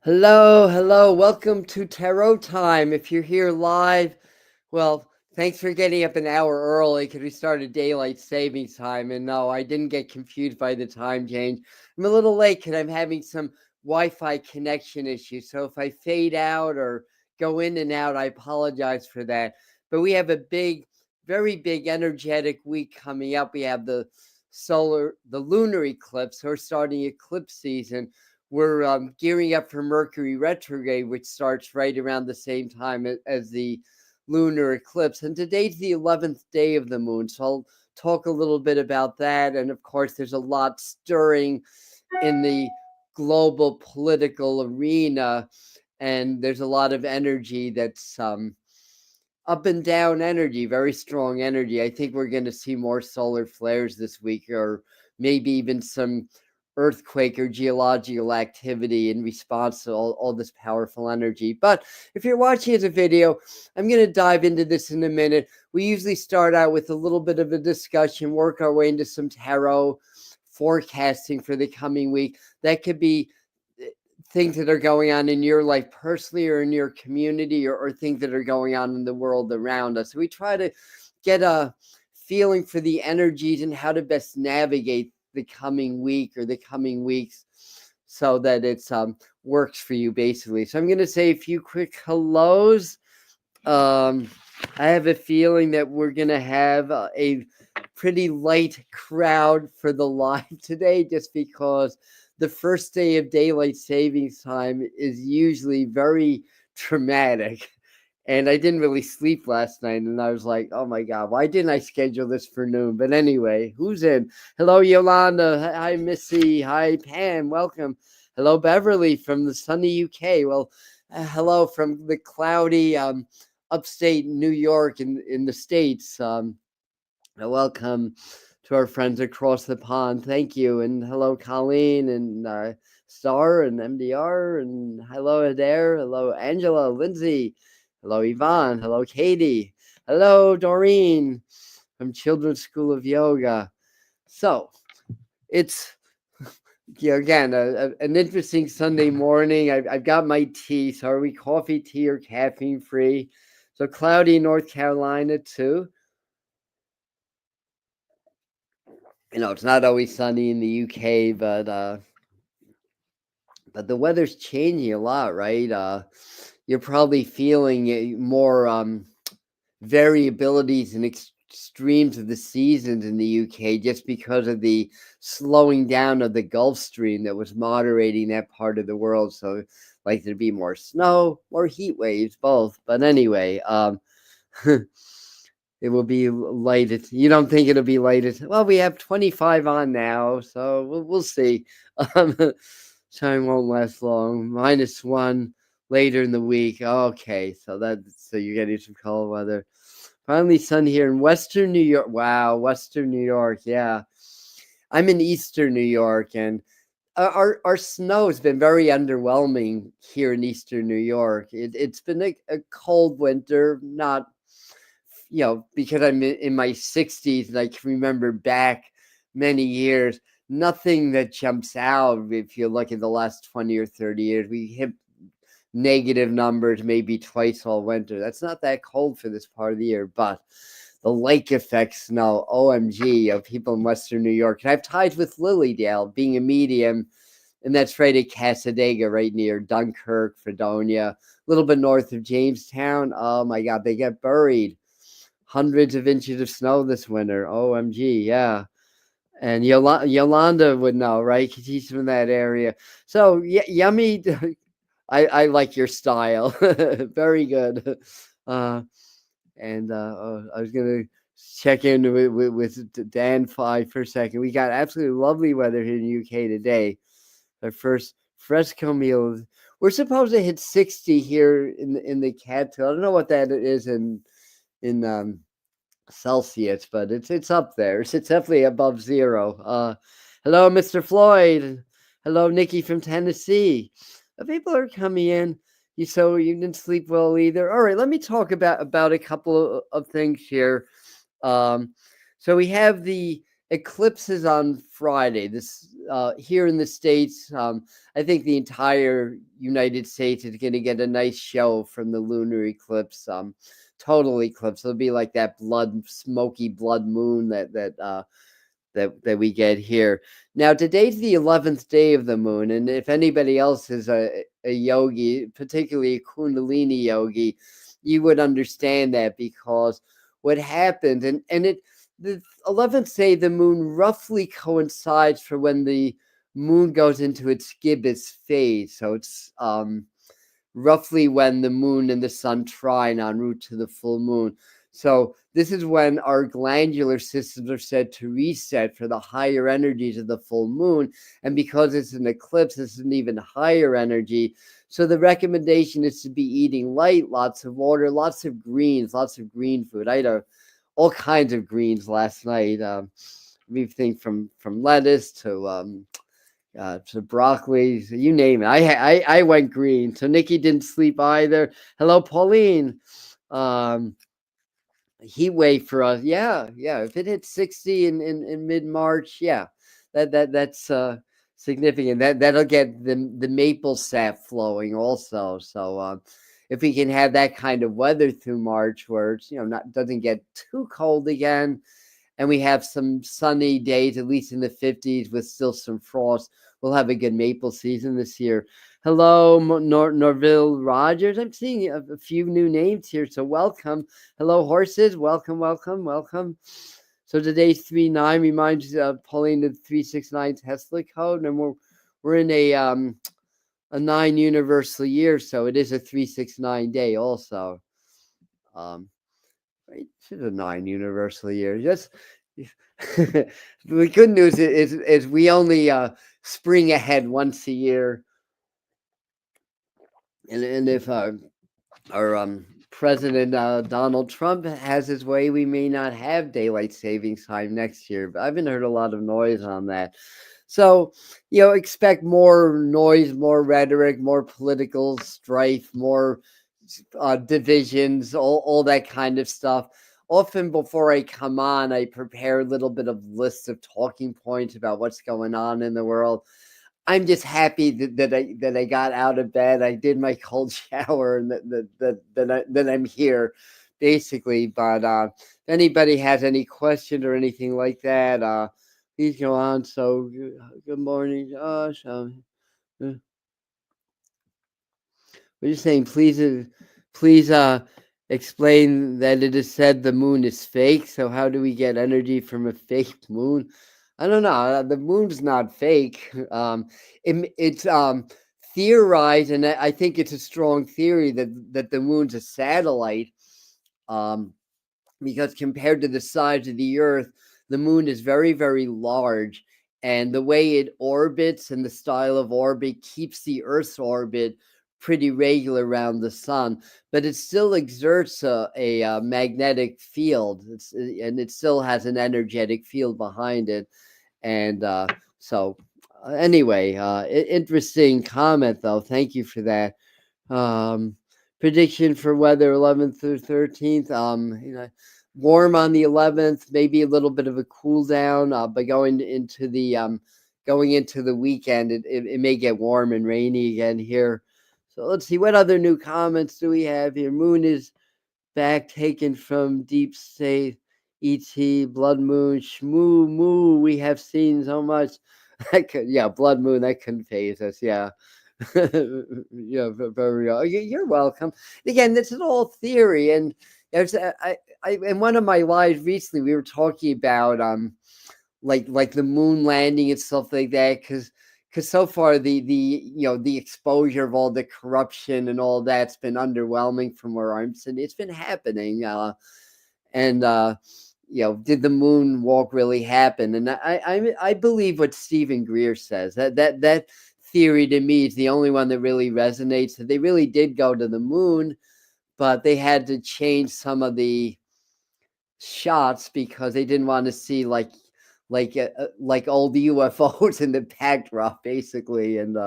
Hello, hello. Welcome to Tarot Time. If you're here live, well, thanks for getting up an hour early because we started daylight savings time. And no, I didn't get confused by the time change. I'm a little late because I'm having some Wi-Fi connection issues. So if I fade out or go in and out, I apologize for that. But we have a big, very big energetic week coming up. We have the lunar eclipse. We're starting eclipse season. We're gearing up for Mercury retrograde, which starts right around the same time as the lunar eclipse. And today's the 11th day of the moon. So I'll talk a little bit about that. And of course, there's a lot stirring in the global political arena. And there's a lot of energy that's up and down energy, very strong energy. I think we're going to see more solar flares this week, or maybe even some earthquake or geological activity in response to all this powerful energy. But if you're watching as a video, I'm going to dive into this in a minute. We usually start out with a little bit of a discussion, work our way into some tarot forecasting for the coming week. That could be things that are going on in your life personally or in your community, or things that are going on in the world around us. So we try to get a feeling for the energies and how to best navigate the coming week or the coming weeks so that it's works for you, basically. So I'm going to say a few quick hellos. I have a feeling that we're going to have a pretty light crowd for the live today, just because the first day of daylight savings time is usually very traumatic. And I didn't really sleep last night, and I was like, oh my God, why didn't I schedule this for noon? But anyway, who's in? Hello, Yolanda. Hi, Missy. Hi, Pam. Welcome. Hello, Beverly from the sunny UK. Well, hello from the cloudy upstate New York in the States. Welcome to our friends across the pond. Thank you. And hello, Colleen and Star and MDR. And hello, Adair. Hello, Angela, Lindsay. Hello, Yvonne. Hello, Katie. Hello, Doreen from Children's School of Yoga. So it's again an interesting Sunday morning. I've got my tea. So are we coffee, tea, or caffeine free? So cloudy in North Carolina too. It's not always sunny in the UK, but the weather's changing a lot, right? You're probably feeling more variabilities and extremes of the seasons in the UK just because of the slowing down of the Gulf Stream that was moderating that part of the world. So, like, there'd be more snow, more heat waves, both. But anyway, it will be lighted. You don't think it'll be lighted? Well, we have 25 on now, so we'll see. Time won't last long. -1 later in the week. Okay, so you're getting some cold weather. Finally, sun here in Western New York. Wow, Western New York. Yeah, I'm in Eastern New York, and our snow has been very underwhelming here in Eastern New York. It's been a cold winter, not because I'm in my 60s and I can remember back many years, nothing that jumps out. If you look at the last 20 or 30 years, we hit negative numbers maybe twice all winter. That's not that cold for this part of the year, but the lake effect snow, OMG, of people in Western New York. And I have ties with Lilydale, being a medium, and that's right at Casadega, right near Dunkirk, Fredonia, a little bit north of Jamestown. Oh my God, they get buried. Hundreds of inches of snow this winter. OMG, yeah. And Yolanda would know, right? Because she's from that area. So, yummy. I like your style. Very good. I was going to check in with Dan 5 for a second. We got absolutely lovely weather here in the UK today. Our first fresco meal. We're supposed to hit 60 here in the Catskill. I don't know what that is in Celsius, but it's up there. It's definitely above zero. Hello, Mr. Floyd. Hello, Nikki from Tennessee. People are coming in. So you didn't sleep well either. All right, let me talk about a couple of things here. So we have the eclipse is on Friday. This here in the States, I think the entire United States is going to get a nice show from the lunar eclipse. Total eclipse. It'll be like that smoky blood moon that we get here. Now, today's the 11th day of the moon, and if anybody else is a yogi, particularly a Kundalini yogi, you would understand that, because what happened, and the 11th day of the moon roughly coincides for when the moon goes into its gibbous phase. So it's roughly when the moon and the sun trine en route to the full moon. So this is when our glandular systems are said to reset for the higher energies of the full moon. And because it's an eclipse, it's an even higher energy. So the recommendation is to be eating light, lots of water, lots of greens, lots of green food. I had all kinds of greens last night. Everything from lettuce to broccoli, so you name it. I went green. So Nikki didn't sleep either. Hello, Pauline. Heat wave for us. Yeah. If it hits 60 in mid-March, yeah, that's significant. That'll get the maple sap flowing also. So if we can have that kind of weather through March, where it's doesn't get too cold again, and we have some sunny days, at least in the 50s, with still some frost, we'll have a good maple season this year. Hello, Norville Rogers. I'm seeing a few new names here, so welcome. Hello, horses. Welcome. So today's 3-9 reminds Pauline of 369 Tesla code, and we're in a 9 universal year, so it is a 369 day also. Right, it's a 9 universal year. Just the good news is we only spring ahead once a year, and if our President Donald Trump has his way, we may not have daylight savings time next year. But I haven't heard a lot of noise on that. So, expect more noise, more rhetoric, more political strife, more divisions, all that kind of stuff. Often before I come on, I prepare a little bit of list of talking points about what's going on in the world. I'm just happy that I got out of bed. I did my cold shower, and that I'm here, basically. But if anybody has any question or anything like that, please go on. So good morning, Josh. We're just saying, please explain that it is said the moon is fake. So how do we get energy from a fake moon? I don't know. The moon's not fake. It's theorized, and I think it's a strong theory that the moon's a satellite. Because compared to the size of the Earth, the moon is very, very large, and the way it orbits and the style of orbit keeps the Earth's orbit pretty regular around the sun, but it still exerts a magnetic field, and it still has an energetic field behind it. And so anyway, interesting comment, though. Thank you for that. Prediction for weather 11th through 13th. Warm on the 11th, maybe a little bit of a cool down, but going into the weekend, it may get warm and rainy again here. So let's see, what other new comments do we have here? Moon is back, taken from deep state. ET, blood moon, shmoo, moo. We have seen so much. Blood moon, that couldn't phase us. Yeah. Very. You're welcome. Again, this is all theory, and I in one of my lives recently, we were talking about like the moon landing and stuff like that, because so far the exposure of all the corruption and all that's been underwhelming from where I'm sitting. It's been happening, and did the moon walk really happen? And I believe what Stephen Greer says, that theory to me is the only one that really resonates. That they really did go to the moon, but they had to change some of the shots because they didn't want to see like old UFOs in the backdrop, basically, and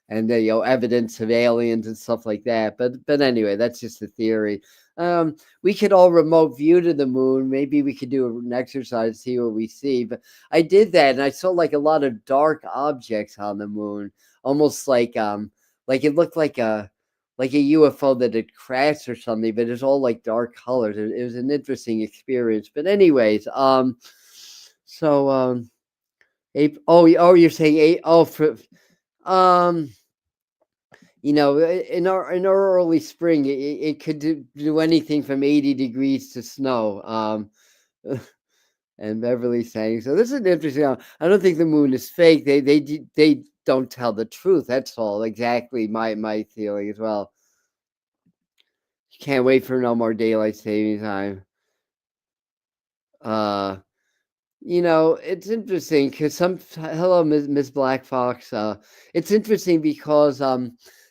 evidence of aliens and stuff like that. But anyway, that's just a theory. We could all remote view to the moon. Maybe we could do an exercise, see what we see. But I did that, and I saw like a lot of dark objects on the moon, almost like it looked like a UFO that had crashed or something. But it's all like dark colors. It was an interesting experience. But anyways, so you're saying for um in our early spring, it could do anything from 80 degrees to snow. And Beverly saying, so this is an interesting. I don't think the moon is fake. They don't tell the truth. That's all. Exactly my feeling as well. Can't wait for no more daylight saving time. Uh, it's interesting because hello, Miss Black Fox. It's interesting because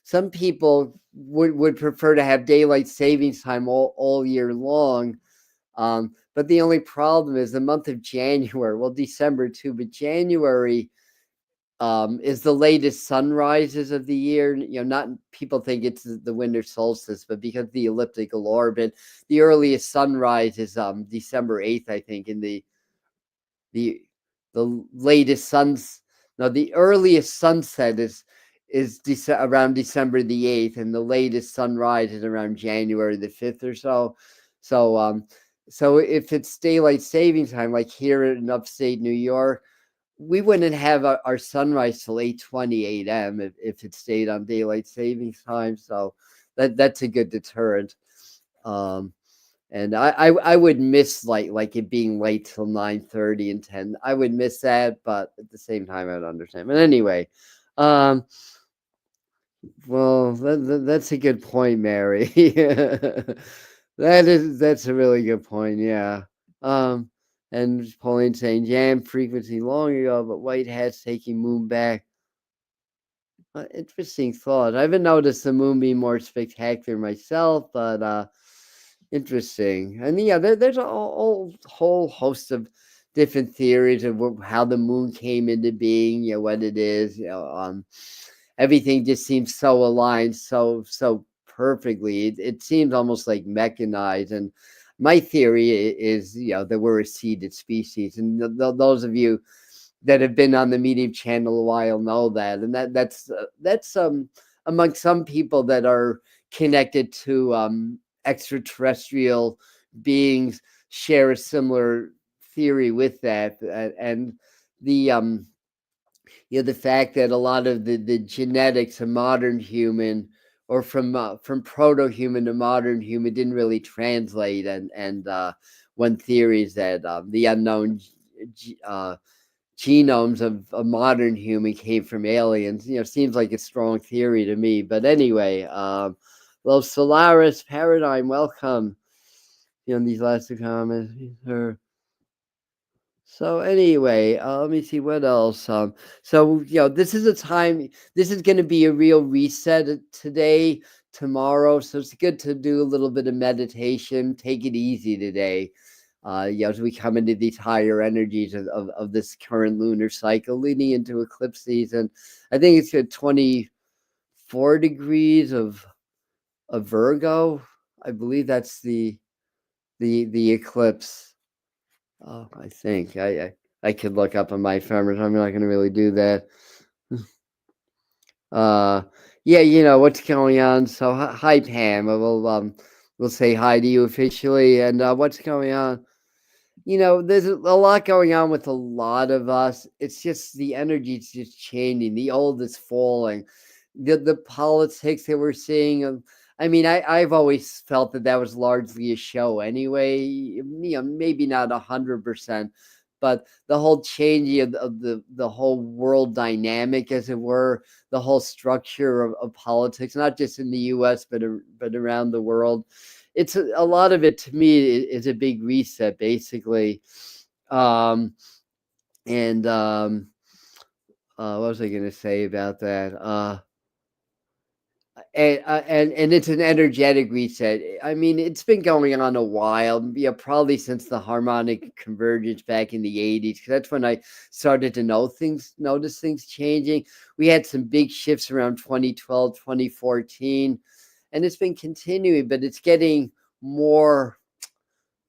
some people would prefer to have daylight savings time all year long. But the only problem is the month of January, well, December too, but January is the latest sunrises of the year. Not people think it's the winter solstice, but because of the elliptical orbit, the earliest sunrise is December 8th, I think, in the latest suns. No, the earliest sunset is around December the 8th, and the latest sunrise is around January the 5th or so. So if it's daylight saving time, like here in upstate New York, we wouldn't have our sunrise till 8:20 a.m. if it stayed on daylight savings time. So that's a good deterrent. And I would miss like it being late till 9:30 and 10. I would miss that, but at the same time, I would understand. But anyway, well, that's a good point, Mary. That's a really good point. Yeah. And Pauline saying jam frequency long ago, but white hats taking moon back. Interesting thought. I haven't noticed the moon being more spectacular myself, but interesting. And yeah, there's a whole host of different theories of how the moon came into being. What it is. Everything just seems so aligned, so perfectly. It seems almost like mechanized. And my theory is, that we're a seeded species, and those of you that have been on the Medium channel a while know that, and that's among some people that are connected to extraterrestrial beings share a similar theory with that, and the fact that a lot of the genetics of modern human, or from proto-human to modern human, didn't really translate, and one theory is that the unknown genomes of a modern human came from aliens. Seems like a strong theory to me. But anyway, Los Solaris Paradigm, welcome. These last two comments. So anyway, let me see what else. So this is a time. This is going to be a real reset today, tomorrow. So it's good to do a little bit of meditation. Take it easy today. As we come into these higher energies of this current lunar cycle, leading into eclipse season. I think it's at 24 degrees of Virgo. I believe that's the eclipse. Oh, I think I could look up on my farmers. I'm not going to really do that. Yeah, what's going on? So hi, Pam. We'll say hi to you officially. And what's going on? There's a lot going on with a lot of us. It's just the energy's just changing. The old is falling. The politics that we're seeing. I mean, I've always felt that was largely a show anyway. Maybe not 100%, but the whole changing of the whole world dynamic, as it were, the whole structure of politics, not just in the U.S. but around the world. It's a lot of it to me is a big reset, basically. And what was I going to say about that? And it's an energetic reset. I mean, it's been going on a while, probably since the harmonic convergence back in the 80s, because that's when I started to notice things changing. We had some big shifts around 2012, 2014, and it's been continuing, but it's getting more,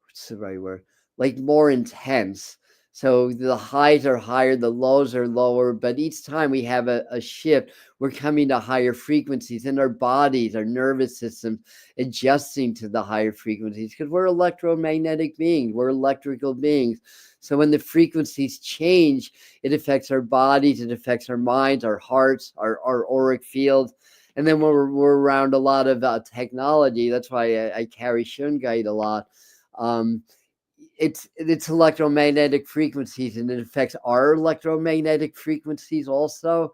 what's the right word? Like more intense. So the highs are higher, the lows are lower, but each time we have a shift, we're coming to higher frequencies in our bodies, our nervous system adjusting to the higher frequencies because we're electromagnetic beings, we're electrical beings. So when the frequencies change, it affects our bodies, it affects our minds, our hearts, our auric fields. And then when we're around a lot of technology, that's why I carry Shungite a lot. Um, it's electromagnetic frequencies, and it affects our electromagnetic frequencies also,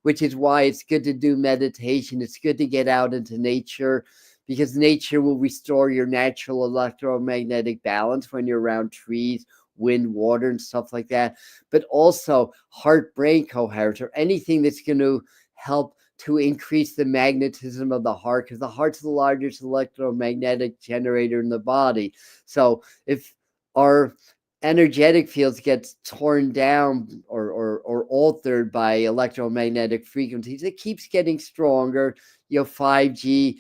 which is why it's good to do meditation. It's good to get out into nature because nature will restore your natural electromagnetic balance when you're around trees, wind, water, and stuff like that. But also heart-brain coherence, or anything that's going to help to increase the magnetism of the heart, because the heart's the largest electromagnetic generator in the body. So if our energetic fields get torn down or altered by electromagnetic frequencies, it keeps getting stronger. 5G,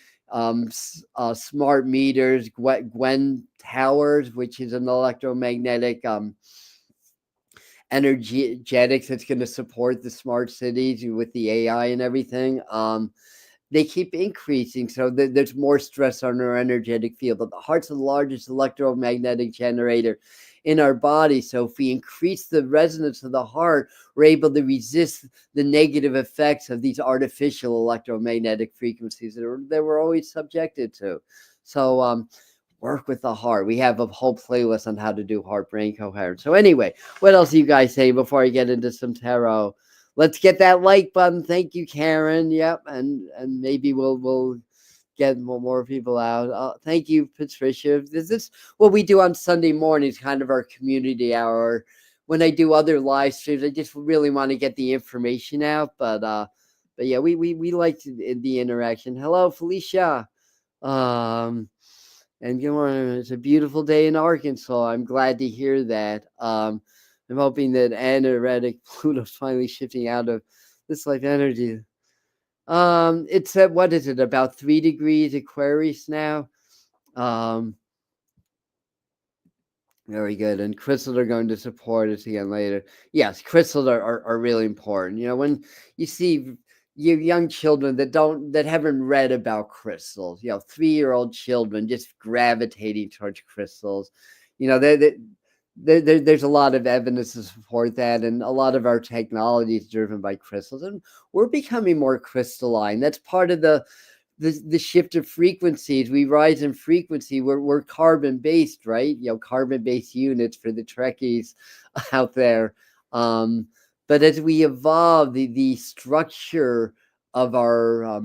smart meters, Gwen towers, which is an electromagnetic energetics that's going to support the smart cities with the AI and everything. They keep increasing, so there's more stress on our energetic field. But the heart's the largest electromagnetic generator in our body. So if we increase the resonance of the heart, we're able to resist the negative effects of these artificial electromagnetic frequencies that we're always subjected to. So work with the heart. We have a whole playlist on how to do heart-brain coherence. So anyway, what else are you guys saying before I get into some tarot? Let's get that like button. Thank you, Karen. Yep, and maybe we'll get more people out. Thank you, Patricia. This is what we do on Sunday mornings, kind of our community hour. When I do other live streams, I just really want to get the information out. But yeah, we like the interaction. Hello, Felicia. And good morning. It's a beautiful day in Arkansas. I'm glad to hear that. I'm hoping that anaretic Pluto's finally shifting out of this life energy. It's at, what is it, about 3 degrees Aquarius now? Very good. And crystals are going to support us again later. Yes, crystals are really important. When you see young children that haven't read about crystals, 3-year-old children just gravitating towards crystals, there's a lot of evidence to support that, and a lot of our technology is driven by crystals, and we're becoming more crystalline. That's part of the shift of frequencies. We rise in frequency. We're carbon based, right? Carbon based units for the Trekkies out there. But as we evolve, the structure of our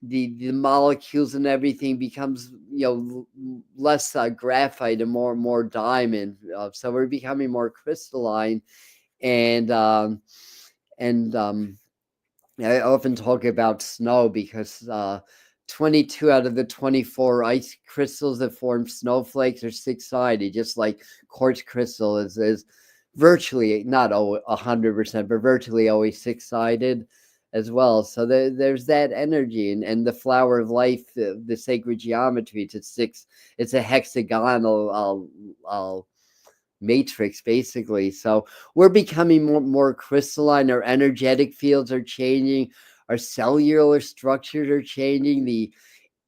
the molecules and everything becomes less graphite and more diamond. So we're becoming more crystalline, and I often talk about snow because 22 out of the 24 ice crystals that form snowflakes are six-sided, just like quartz crystal is virtually, not 100%, but virtually always six-sided as well. So there's that energy, and the flower of life, the sacred geometry, it's a hexagonal matrix, basically. So we're becoming more crystalline. Our energetic fields are changing. Our cellular structures are changing. The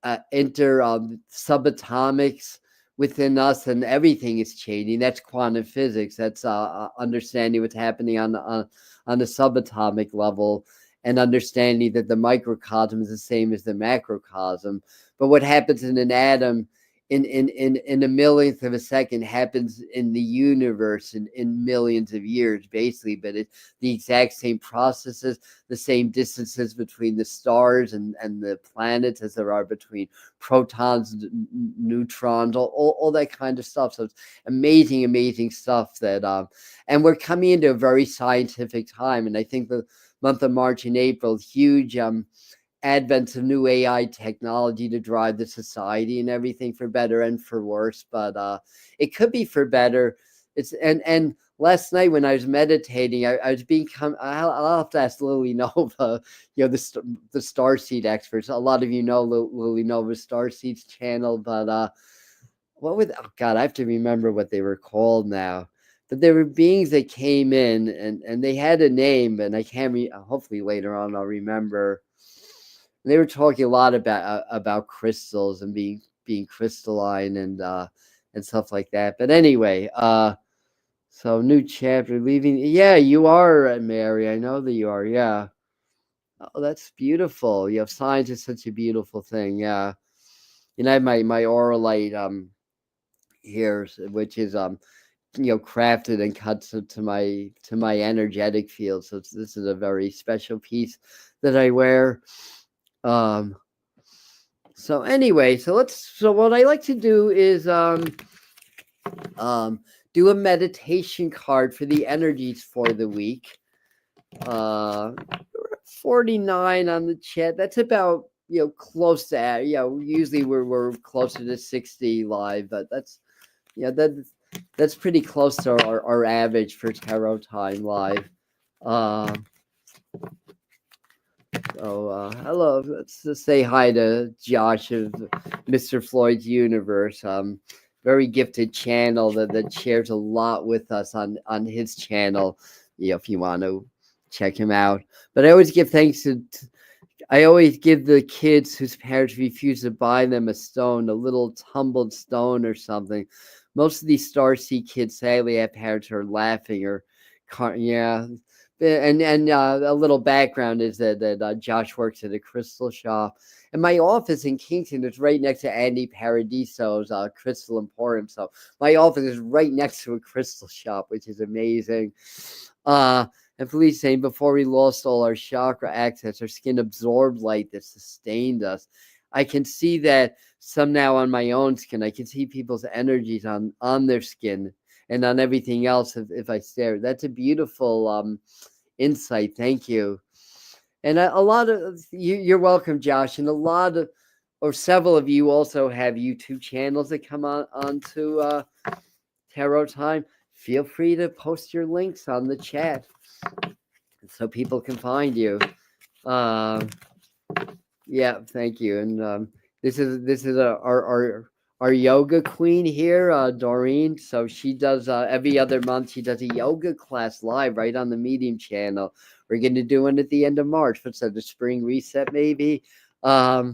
subatomics within us and everything is changing. That's quantum physics. That's understanding what's happening on the subatomic level, and understanding that the microcosm is the same as the macrocosm. But what happens in an atom in a millionth of a second happens in the universe in millions of years, basically. But it's the exact same processes, the same distances between the stars and the planets as there are between protons, neutrons, all that kind of stuff. So it's amazing stuff that and we're coming into a very scientific time. And I think the month of March and April, huge advent of new AI technology to drive the society and everything, for better and for worse. But it could be for better. And last night when I was meditating, I was I'll have to ask Lily Nova, the Starseed experts. A lot of you know Lily Nova's Starseeds channel, but oh God, I have to remember what they were called now. But there were beings that came in and they had a name, and I can't hopefully later on I'll remember. And they were talking a lot about crystals and being crystalline and stuff like that. But anyway, so new chapter leaving. Yeah, you are, Mary. I know that you are. Yeah. Oh, that's beautiful. Science is such a beautiful thing. Yeah. I have my auralite here, which is crafted and cut to my energetic field. So this is a very special piece that I wear. So anyway, so what I like to do is do a meditation card for the energies for the week. 49 on the chat. That's about close to usually we're closer to 60 live, but that's pretty close to our average for tarot time live. Hello. Let's just say hi to Josh of Mr. Floyd's Universe. Very gifted channel that shares a lot with us on his channel. If you want to check him out. But I always give thanks I always give the kids whose parents refuse to buy them a stone, a little tumbled stone or something. Most of these Starseed kids sadly have parents who are laughing or, yeah. And a little background is that Josh works at a crystal shop, and my office in Kingston is right next to Andy Paradiso's Crystal Emporium. So my office is right next to a crystal shop, which is amazing. And Felice saying, before we lost all our chakra access, our skin absorbed light that sustained us. I can see that some now on my own skin. I can see people's energies on their skin and on everything else if I stare. That's a beautiful insight. Thank you. And a lot of you're welcome, Josh. And a lot of, or several of you also have YouTube channels that come on to Tarot Time. Feel free to post your links on the chat so people can find you. Yeah, thank you. And this is our yoga queen here, Doreen. So she does every other month. She does a yoga class live right on the Medium channel. We're going to do one at the end of March. What's that? The spring reset, maybe. Yeah.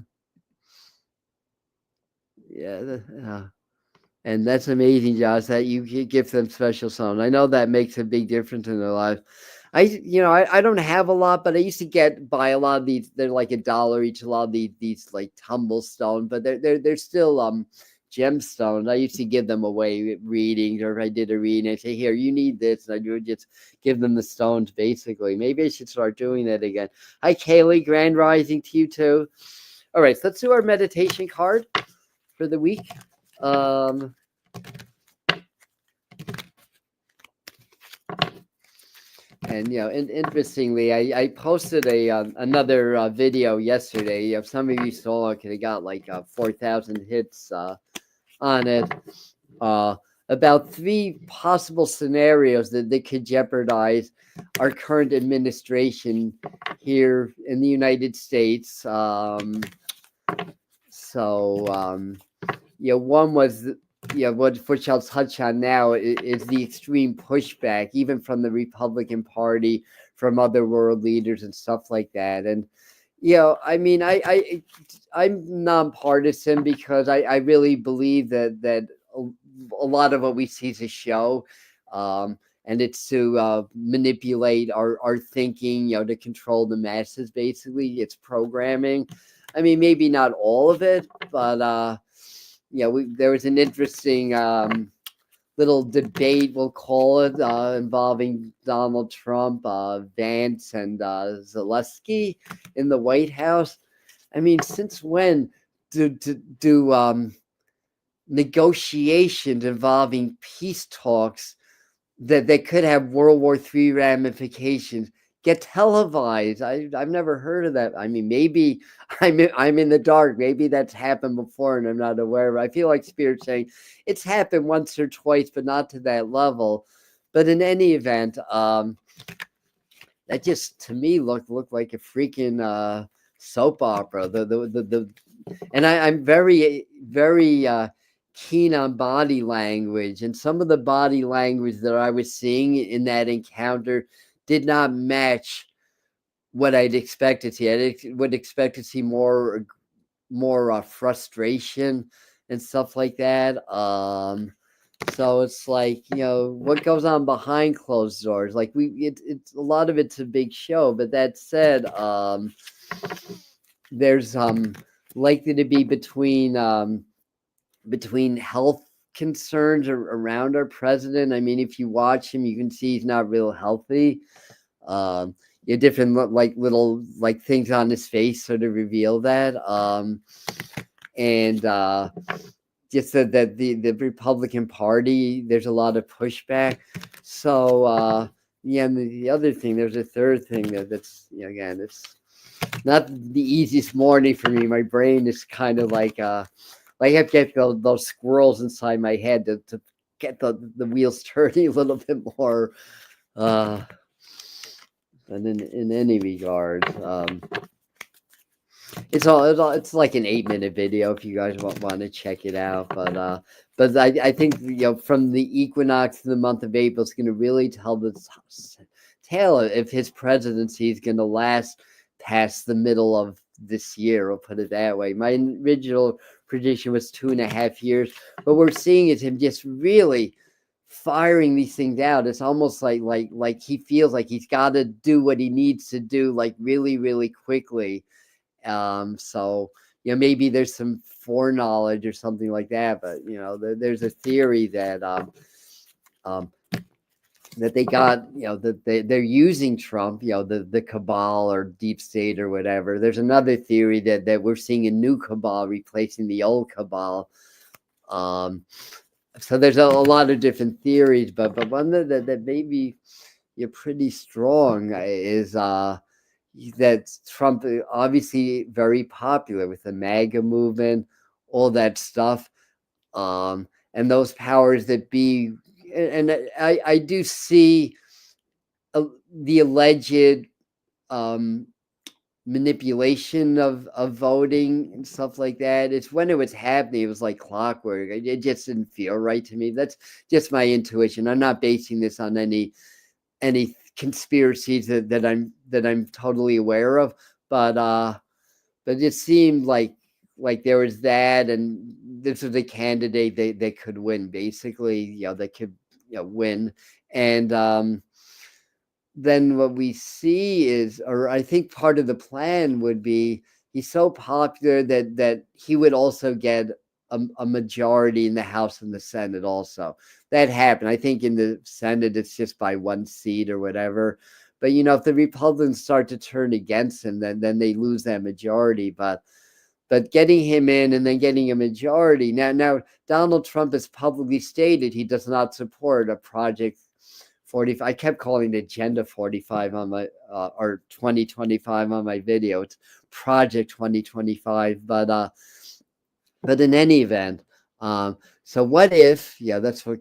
And that's amazing, Josh, that you give them special songs. I know that makes a big difference in their lives. I don't have a lot, but I used to buy a lot of these. They're like $1 each. A lot of these like tumble stone, but they're still gemstones. I used to give them away readings, or if I did a reading, I say, here, you need this, and I would just give them the stones. Basically, maybe I should start doing that again. Hi, Kaylee. Grand rising to you too. All right, so let's do our meditation card for the week. And interestingly, I posted another video yesterday. Some of you saw it, it got like 4,000 hits on it. About 3 possible scenarios that could jeopardize our current administration here in the United States. One was, which I'll touch on now, is the extreme pushback, even from the Republican Party, from other world leaders and stuff like that. And, I'm nonpartisan because I really believe that a lot of what we see is a show. And it's to manipulate our thinking, to control the masses, basically. It's programming. I mean, maybe not all of it, but there was an interesting little debate, we'll call it, involving Donald Trump, Vance, and Zelensky in the White House. I mean, since when do negotiations involving peace talks that could have World War III ramifications get televised? I've never heard of that. I mean, maybe I'm in the dark. Maybe that's happened before and I'm not aware of it. I feel like Spirit's saying it's happened once or twice, but not to that level. but in any event, that just to me looked like a freaking soap opera. And I'm very keen on body language, and some of the body language that I was seeing in that encounter did not match what I'd expect to see. I would expect to see more frustration and stuff like that. So it's like, what goes on behind closed doors. Like it's a lot of it's a big show. But that said, there's likely to be between health concerns around our president. I mean, if you watch him, you can see he's not real healthy. Different little things on his face sort of reveal that. And just that the Republican Party, there's a lot of pushback. So and the other thing, there's a third thing that's again, it's not the easiest morning for me. My brain is kind of like I have to get those squirrels inside my head to get the wheels turning a little bit more. But in any regard, it's like an 8-minute video if you guys want to check it out. But I think from the equinox to the month of April is going to really tell the tale if his presidency is going to last past the middle of this year. I'll put it that way. My original prediction was 2.5 years, but we're seeing is him just really firing these things out. It's almost like he feels like he's got to do what he needs to do, like really, really quickly. So maybe there's some foreknowledge or something like that, but there's a theory that that they got, that they're using Trump, the cabal or deep state or whatever. There's another theory that we're seeing a new cabal replacing the old cabal. So there's a lot of different theories, but one that maybe pretty strong is that Trump obviously very popular with the MAGA movement, all that stuff, and those powers that be. And I do see the alleged manipulation of voting and stuff like that. It's when it was happening, it was like clockwork. It just didn't feel right to me. That's just my intuition. I'm not basing this on any conspiracies that I'm totally aware of, but it seemed like there was that, and this was a candidate they could win, basically. They could win. And then what we see is, or I think part of the plan would be, he's so popular that he would also get a majority in the House and the Senate also. That happened. I think in the Senate, it's just by 1 seat or whatever. But, if the Republicans start to turn against him, then they lose that majority. But getting him in and then getting a majority. Now Donald Trump has publicly stated he does not support a Project 45. I kept calling it Agenda 45 on my or 2025 on my video. It's Project 2025. But in any event, so what if, that's what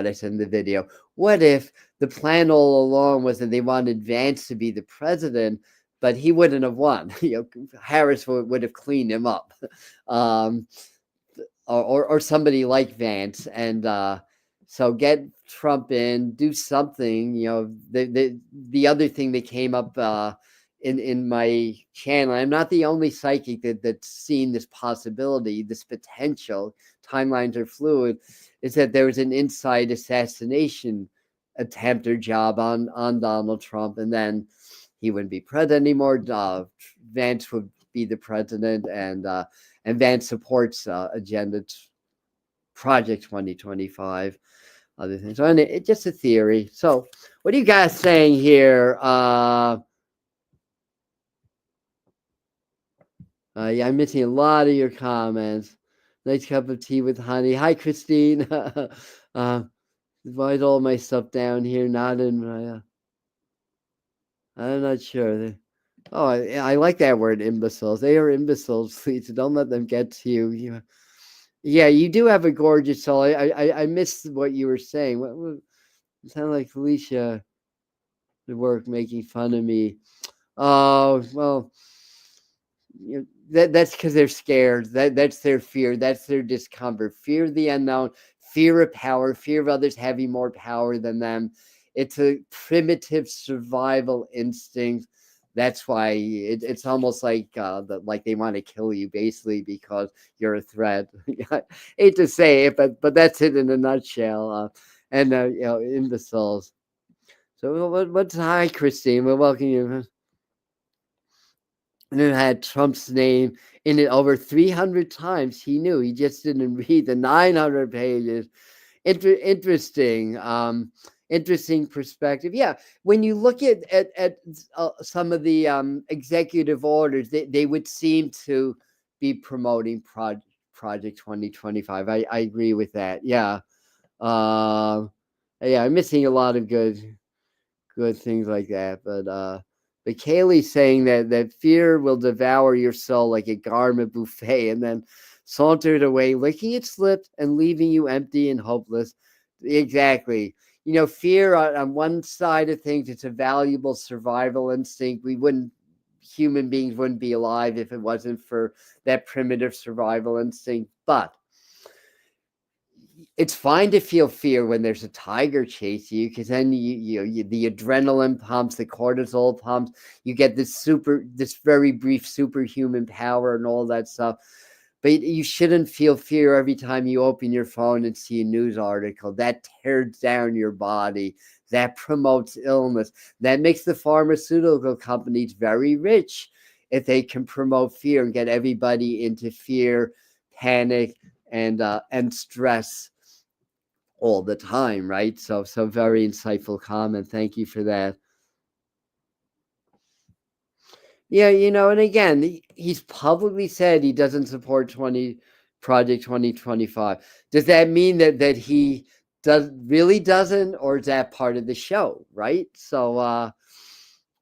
I said in the video. What if the plan all along was that they wanted Vance to be the president, but he wouldn't have won? Harris would have cleaned him up, or somebody like Vance, and so get Trump in, do something. The other thing that came up in my channel, I'm not the only psychic that's seen this possibility, this potential. Timelines are fluid. Is that there was an inside assassination attempt or job on Donald Trump, and then he wouldn't be president anymore. Vance would be the president, and Vance supports Agenda Project 2025. Other things. So it's just a theory. So what are you guys saying here? Yeah, I'm missing a lot of your comments. Nice cup of tea with honey. Hi, Christine. Why's all my stuff down here? Not in my. I'm not sure. Oh, I like that word, imbeciles. They are imbeciles, please. Don't let them get to you. Yeah, you do have a gorgeous soul. I missed what you were saying. It sounded like Felicia at work making fun of me. Oh, well, that's because they're scared. That's their fear. That's their discomfort. Fear of the unknown, fear of power, fear of others having more power than them. It's a primitive survival instinct. That's why it's almost like like they want to kill you basically because you're a threat. I hate to say it, but that's it in a nutshell. And imbeciles. So what's hi, Christine? We'll welcome you. And it had Trump's name in it over 300 times. He knew. He just didn't read the 900 pages. Interesting. Interesting perspective. Yeah, when you look at some of the executive orders, they would seem to be promoting Project 2025. I agree with that. Yeah. Yeah, I'm missing a lot of good things like that. But Kaylee's saying that fear will devour your soul like a garment buffet and then sauntered away, licking its lips and leaving you empty and hopeless. Exactly. Fear on one side of things, it's a valuable survival instinct. Human beings wouldn't be alive if it wasn't for that primitive survival instinct. But it's fine to feel fear when there's a tiger chasing you, because then you the adrenaline pumps, the cortisol pumps, you get this very brief superhuman power and all that stuff. But you shouldn't feel fear every time you open your phone and see a news article. That tears down your body. That promotes illness. That makes the pharmaceutical companies very rich if they can promote fear and get everybody into fear, panic, and stress all the time, right? So very insightful comment. Thank you for that. Yeah, and again, he's publicly said he doesn't support Project 2025. Does that mean that he really doesn't, or is that part of the show, right? So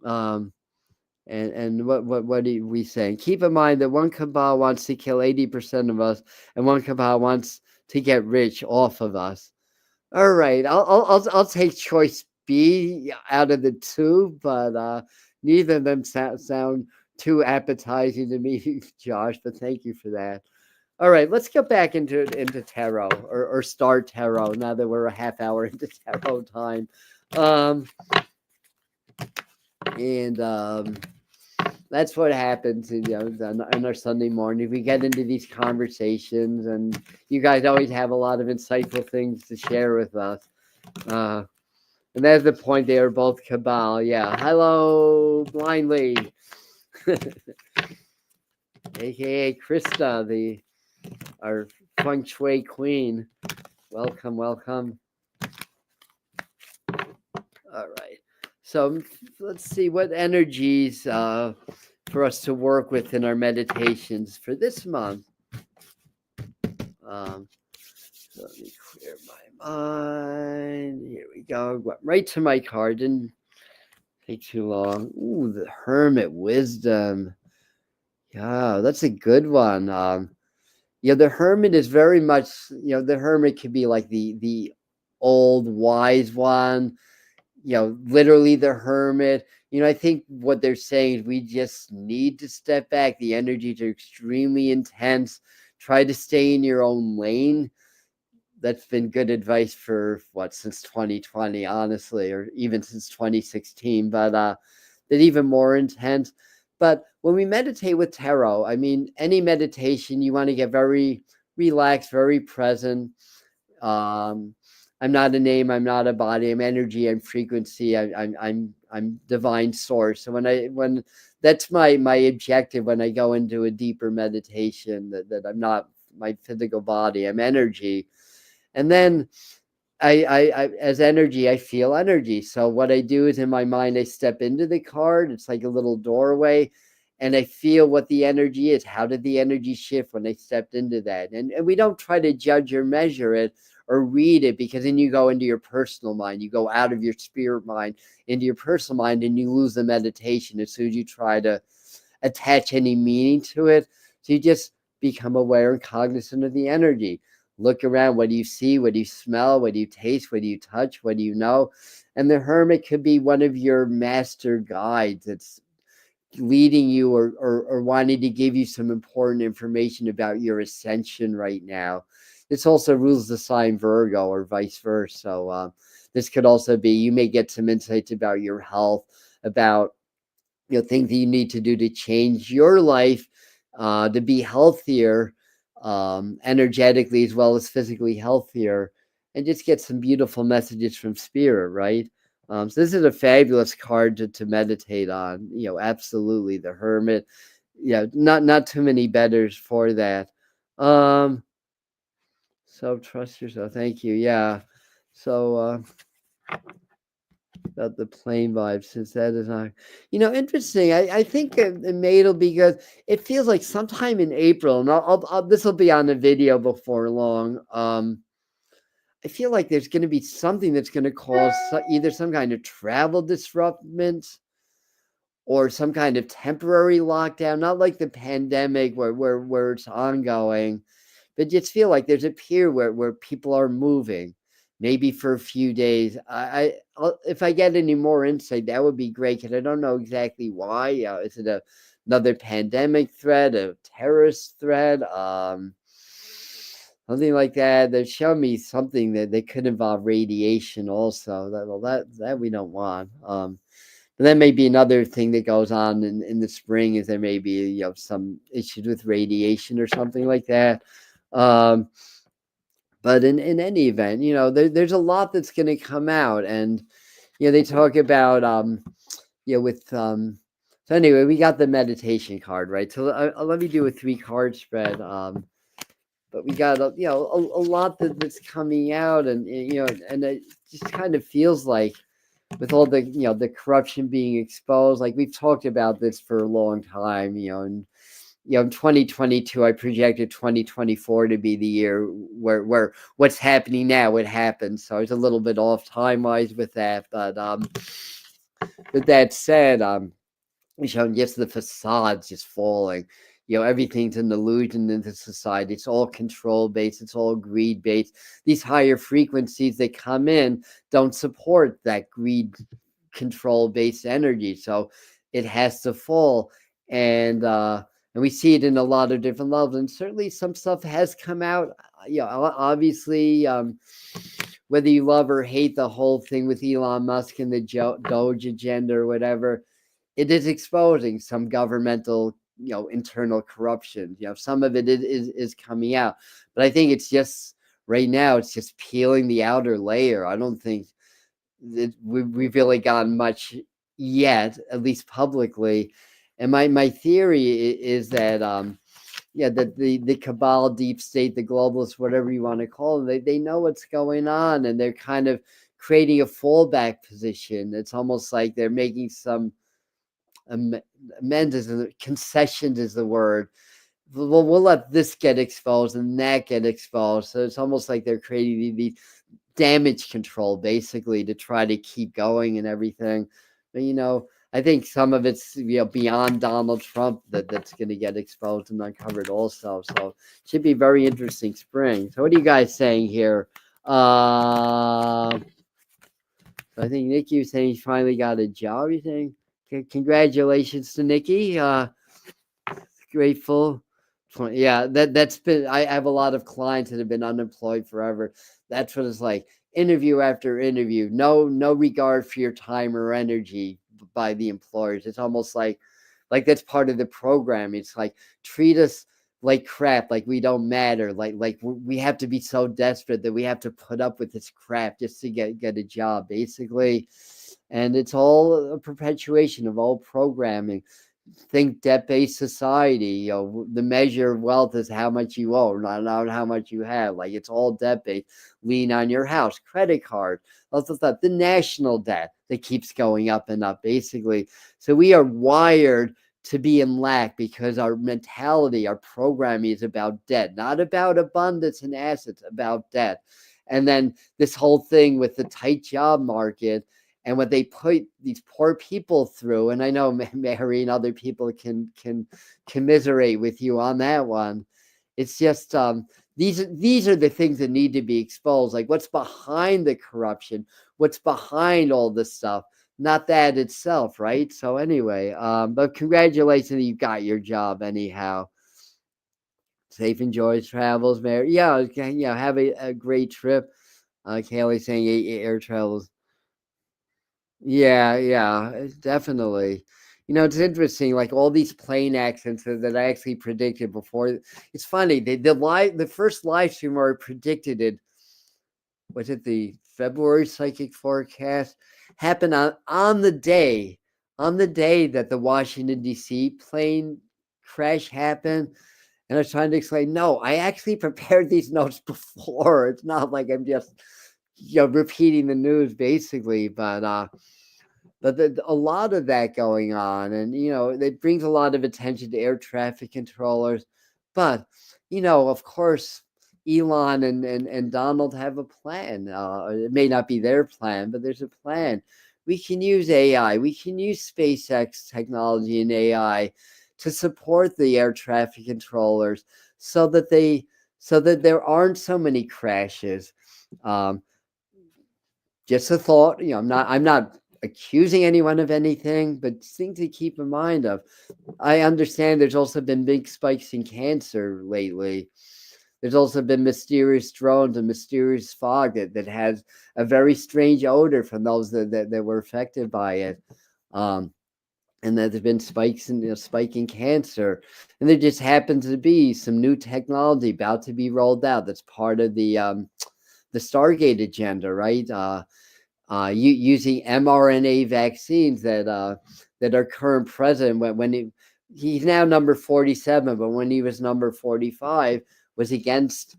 and what are we saying? Keep in mind that one cabal wants to kill 80% of us, and one cabal wants to get rich off of us. All right, I'll take choice B out of the two, but neither of them sound too appetizing to me, Josh. But thank you for that. All right, let's get back into tarot or start tarot now that we're a half hour into tarot time, and that's what happens, on our Sunday morning. We get into these conversations, and you guys always have a lot of insightful things to share with us. And that's the point. They are both cabal. Yeah. Hello, blindly, aka Krista, our feng shui queen. Welcome. All right. So let's see what energies for us to work with in our meditations for this month. So let me clear my mind. Here we go. Went right to my card. Didn't take too long. Ooh, the Hermit Wisdom. Yeah, that's a good one. The Hermit is very much, the Hermit could be like the old wise one, literally the Hermit. I think what they're saying is we just need to step back. The energies are extremely intense. Try to stay in your own lane. That's been good advice for since 2020, honestly, or even since 2016, but that even more intense. But when we meditate with tarot, I mean, any meditation, you want to get very relaxed, very present. I'm not a name, I'm not a body, I'm energy, I'm frequency, I'm divine source. So when that's my objective when I go into a deeper meditation, that I'm not my physical body, I'm energy. And then I as energy, I feel energy. So what I do is in my mind, I step into the card. It's like a little doorway, and I feel what the energy is. How did the energy shift when I stepped into that? And we don't try to judge or measure it or read it, because then you go into your personal mind. You go out of your spirit mind into your personal mind, and you lose the meditation as soon as you try to attach any meaning to it. So you just become aware and cognizant of the energy. look around. What do you see? What do you smell? What do you taste? What do you touch? What do you know? And the hermit could be one of your master guides that's leading you, or wanting to give you some important information about your ascension right now. This also rules the sign Virgo, or vice versa. So this could also be, you may get some insights about your health, about things that you need to do to change your life, to be healthier, energetically as well as physically healthier, and just get some beautiful messages from spirit, right? So this is a fabulous card to meditate on. Absolutely, the Hermit. Not too many betters for that. So trust yourself. Thank you. Yeah. So about the plane vibe, since that is not, interesting. I think it made it, because it feels like sometime in April, and this will be on the video before long. I feel like there's going to be something that's going to cause either some kind of travel disruption or some kind of temporary lockdown, not like the pandemic where it's ongoing, but just feel like there's a period where people are moving, maybe for a few days. If I get any more insight, that would be great, because I don't know exactly why. Is it another pandemic threat, a terrorist threat, something like that? They've shown me something that they could involve radiation also. That we don't want. But that may be another thing that goes on in the spring, is there may be some issues with radiation or something like that. But in any event, there's a lot that's going to come out, and they talk about with so anyway, we got the meditation card, right? So let me do a 3-card spread. But we got a lot that's coming out, and and it just kind of feels like, with all the the corruption being exposed, like we've talked about this for a long time, and in 2022, I projected 2024 to be the year where what's happening now would happen. So I was a little bit off time wise with that, but with that said, showing just the facades just falling. Everything's an illusion in the society. It's all control based. It's all greed based. These higher frequencies that come in don't support that greed, control based energy. So it has to fall. And we see it in a lot of different levels. And certainly some stuff has come out. Obviously, whether you love or hate the whole thing with Elon Musk and the Doge agenda or whatever, it is exposing some governmental, internal corruption. Some of it is coming out, but I think it's just right now, it's just peeling the outer layer. I don't think that we've really gotten much yet, at least publicly. And my theory is that that the cabal, deep state, the globalists, whatever you want to call them, they know what's going on, and they're kind of creating a fallback position. It's almost like they're making some concessions is the word. We'll let this get exposed and that get exposed. So it's almost like they're creating the damage control, basically, to try to keep going and everything. But I think some of it's beyond Donald Trump that's going to get exposed and uncovered also. So it should be very interesting spring. So what are you guys saying here? I think Nikki was saying he finally got a job. You think? Congratulations to Nikki. Grateful. Yeah, that's been. I have a lot of clients that have been unemployed forever. That's what it's like. Interview after interview. No regard for your time or energy by the employers. It's almost like that's part of the program. It's like, treat us like crap, like we don't matter, like we have to be so desperate that we have to put up with this crap just to get a job, basically. And it's all a perpetuation of old programming. Think debt-based society. The measure of wealth is how much you owe, not how much you have. Like, it's all debt-based. Lean on your house, credit card, also the national debt that keeps going up and up, basically. So we are wired to be in lack, because our mentality, our programming is about debt, not about abundance and assets, about debt. And then this whole thing with the tight job market and what they put these poor people through. And I know Mary and other people can commiserate with you on that one. It's just these are the things that need to be exposed, like what's behind the corruption, what's behind all this stuff, not that itself, right? So anyway, but congratulations, you got your job anyhow. Safe and joyous travels, Mary. Yeah, okay, yeah, have a great trip. Kaylee saying air travels. Yeah, yeah, definitely. It's interesting, like all these plane accidents that I actually predicted before. It's funny, the first live stream where I predicted it, was it the February psychic forecast, happened on the day that the Washington D.C. plane crash happened. And I was trying to explain, no, I actually prepared these notes before. It's not like I'm just repeating the news basically, but a lot of that going on, and it brings a lot of attention to air traffic controllers. But of course, Elon and Donald have a plan. It may not be their plan, but there's a plan. We can use AI. We can use SpaceX technology and AI to support the air traffic controllers, so that there aren't so many crashes. Um, just a thought. I'm not accusing anyone of anything, but things to keep in mind of. I understand there's also been big spikes in cancer lately. There's also been mysterious drones and mysterious fog that has a very strange odor from those that were affected by it. Um, and that there's been spikes in spike in cancer, and there just happens to be some new technology about to be rolled out that's part of the Stargate agenda, right? Using mRNA vaccines that our current president, he's now number 47, but when he was number 45, was against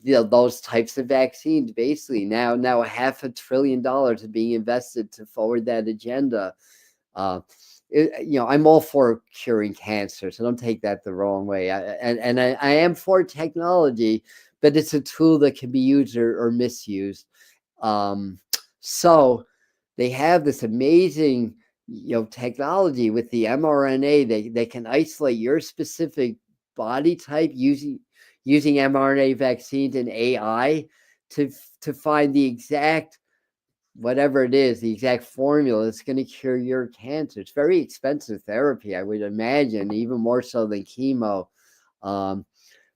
those types of vaccines. Basically, now $500 billion is being invested to forward that agenda. Uh, I'm all for curing cancer, so don't take that the wrong way. I am for technology, but it's a tool that can be used or misused. Um, so they have this amazing, technology with the mRNA. They can isolate your specific body type using mRNA vaccines and AI to find the exact whatever it is, the exact formula that's going to cure your cancer. It's very expensive therapy, I would imagine, even more so than chemo. Um,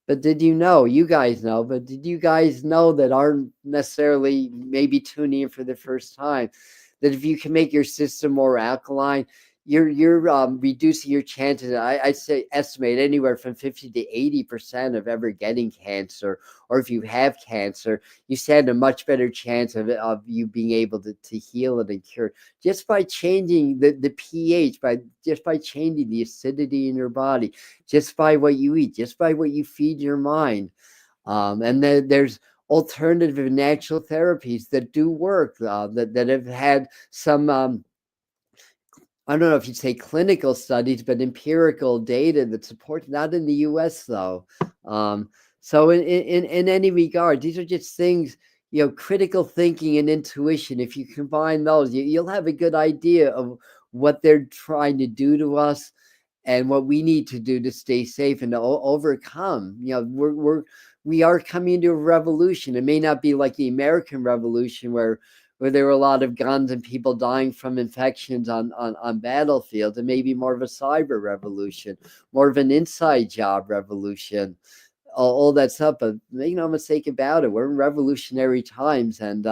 but you guys know, but did you guys know that aren't necessarily maybe tuning in for the first time, that if you can make your system more alkaline, you're reducing your chances. I say estimate anywhere from 50 to 80% of ever getting cancer, or if you have cancer, you stand a much better chance of you being able to heal it and cure it, just by changing the pH, just by changing the acidity in your body, just by what you eat, just by what you feed your mind. And then there's alternative natural therapies that do work, that have had some I don't know if you'd say clinical studies, but empirical data that supports, not in the US though. Um, so in any regard, these are just things, critical thinking and intuition. If you combine those, you'll have a good idea of what they're trying to do to us and what we need to do to stay safe and to overcome. We are coming into a revolution. It may not be like the American Revolution where there were a lot of guns and people dying from infections on battlefields. It may be more of a cyber revolution, more of an inside job revolution, all that stuff. But make no mistake about it, we're in revolutionary times, and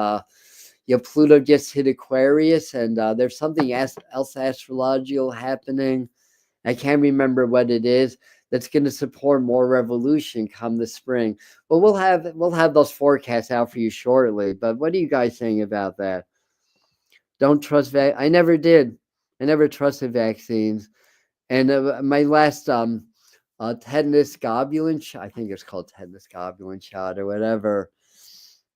Pluto just hit Aquarius, and there's something else astrological happening. I can't remember what it is, that's going to support more revolution come the spring. But we'll have those forecasts out for you shortly. But what are you guys saying about that? Don't trust I never did. I never trusted vaccines. And my last tetanus globulin shot, I think it's called tetanus globulin shot or whatever.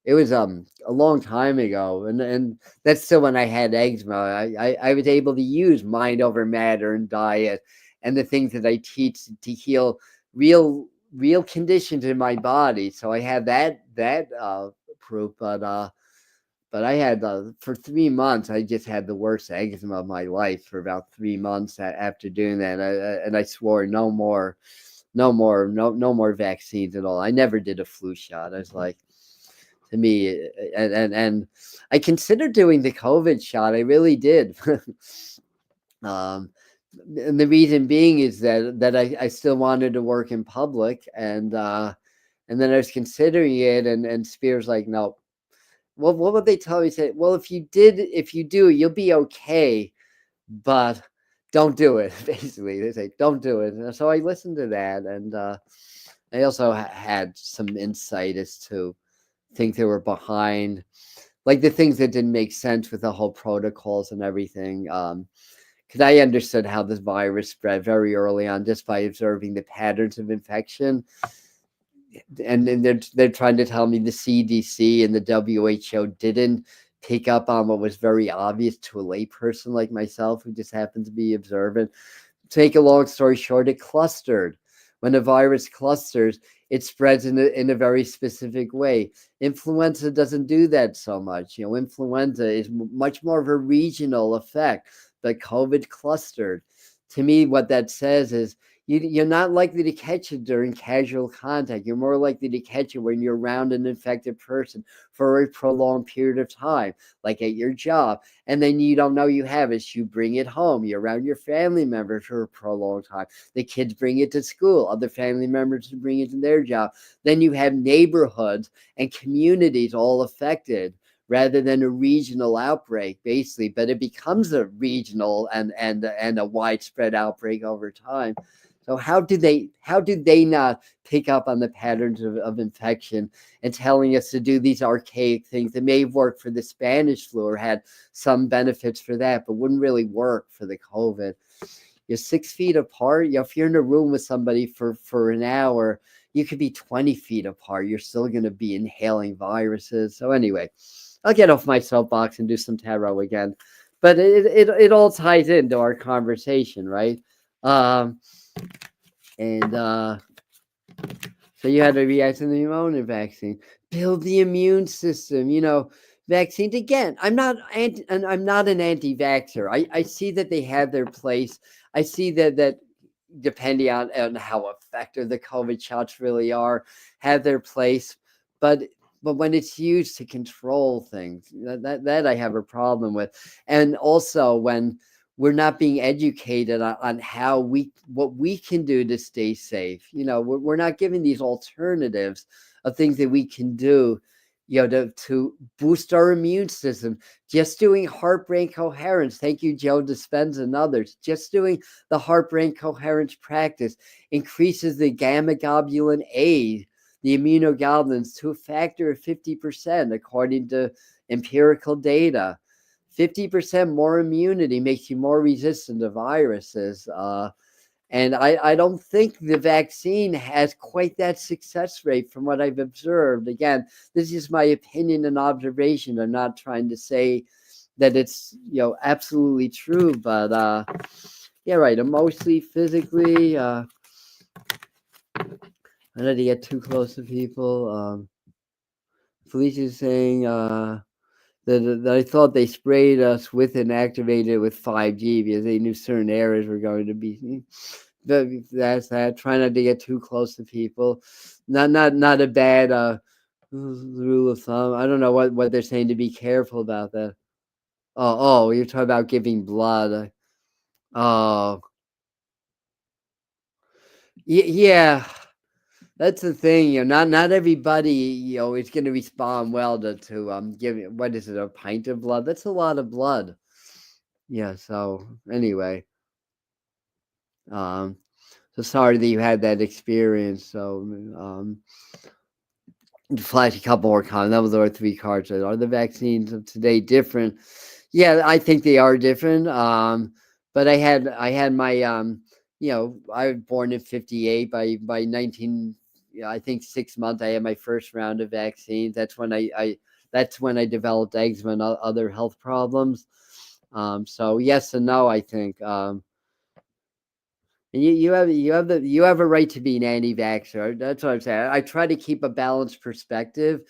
It was a long time ago, and that's still when I had eczema. I was able to use mind over matter and diet and the things that I teach to heal real conditions in my body. So I had that proof, but I had for 3 months I just had the worst eczema of my life for about 3 months after doing that, and I swore no more. no more vaccines at all. I never did a flu shot. I was like, to me, and I considered doing the COVID shot. I really did. um, and the reason being is that I still wanted to work in public, and then I was considering it, and Spears like, no. Well, what would they tell me? Say, well, if you do, you'll be okay, but don't do it. Basically, they say, don't do it. And so I listened to that, and I also had some insight as to things that were behind, like the things that didn't make sense with the whole protocols and everything. Because I understood how this virus spread very early on just by observing the patterns of infection. And then they're trying to tell me the CDC and the WHO didn't pick up on what was very obvious to a layperson like myself who just happened to be observant. To make a long story short, it clustered. When a virus clusters, it spreads in a very specific way. Influenza doesn't do that so much. Influenza is much more of a regional effect, but COVID clustered. To me, what that says is you're not likely to catch it during casual contact. You're more likely to catch it when you're around an infected person for a prolonged period of time, like at your job. And then you don't know you have it. So you bring it home. You're around your family members for a prolonged time. The kids bring it to school. Other family members bring it to their job. Then you have neighborhoods and communities all affected, rather than a regional outbreak, basically. But it becomes a regional and a widespread outbreak over time. So how do they not pick up on the patterns of infection and telling us to do these archaic things that may have worked for the Spanish flu or had some benefits for that, but wouldn't really work for the COVID? You're 6 feet apart. If you're in a room with somebody for an hour, you could be 20 feet apart. You're still going to be inhaling viruses. So anyway, I'll get off my soapbox and do some tarot again. But it all ties into our conversation, right? So you had to react to the pneumonia vaccine. Build the immune system. Vaccines again. I'm not an anti-vaxxer. I see that they have their place. I see that depending on how effective the COVID shots really are, have their place. But when it's used to control things, that I have a problem with. And also when we're not being educated on what we can do to stay safe. We're not given these alternatives of things that we can do, to boost our immune system. Just doing heart-brain coherence. Thank you, Joe Dispenza and others. Just doing the heart-brain coherence practice increases the gamma globulin A, the immunoglobulins, to a factor of 50%, according to empirical data. 50% more immunity makes you more resistant to viruses. And I don't think the vaccine has quite that success rate from what I've observed. Again, this is my opinion and observation. I'm not trying to say that it's absolutely true, but yeah, right. Emotionally, physically, I don't have to get too close to people. Felicia's saying that I thought they sprayed us with and activated with 5G because they knew certain areas were going to be. That's that. Try not to get too close to people. Not a bad rule of thumb. I don't know what they're saying to be careful about that. Oh, you're talking about giving blood. Oh, yeah. That's the thing, not everybody, is going to respond well to giving, what is it, a pint of blood? That's a lot of blood. Yeah. So anyway, um, so sorry that you had that experience. So, flash a couple more comments. That was our 3 cards. Are the vaccines of today different? Yeah, I think they are different. But I had my I was born in 58. By 19, I think 6 months, I had my first round of vaccines. That's when I developed eczema and other health problems. So yes and no, I think. And you have a right to be an anti-vaxxer. That's what I'm saying. I try to keep a balanced perspective.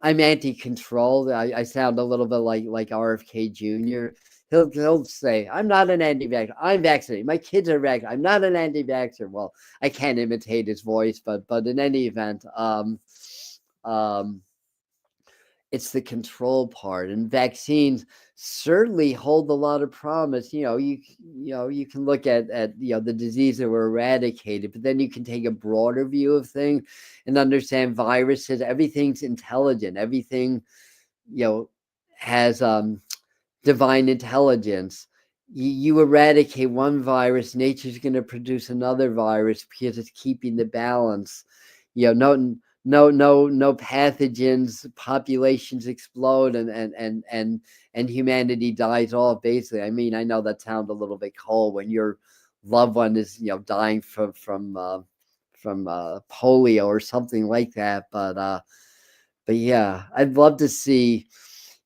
I'm anti-control. I sound a little bit like RFK Jr. He'll say, I'm not an anti-vaxxer. I'm vaccinated. My kids are vaccinated. I'm not an anti-vaxxer. Well, I can't imitate his voice, but in any event, it's the control part, and vaccines certainly hold a lot of promise. You can look at the disease that were eradicated, but then you can take a broader view of things and understand viruses. Everything's intelligent. Everything has divine intelligence. You eradicate one virus, nature's going to produce another virus because it's keeping the balance. No pathogens, populations explode, and humanity dies off. Basically, I mean, I know that sounds a little bit cold when your loved one is dying from polio or something like that. But yeah, I'd love to see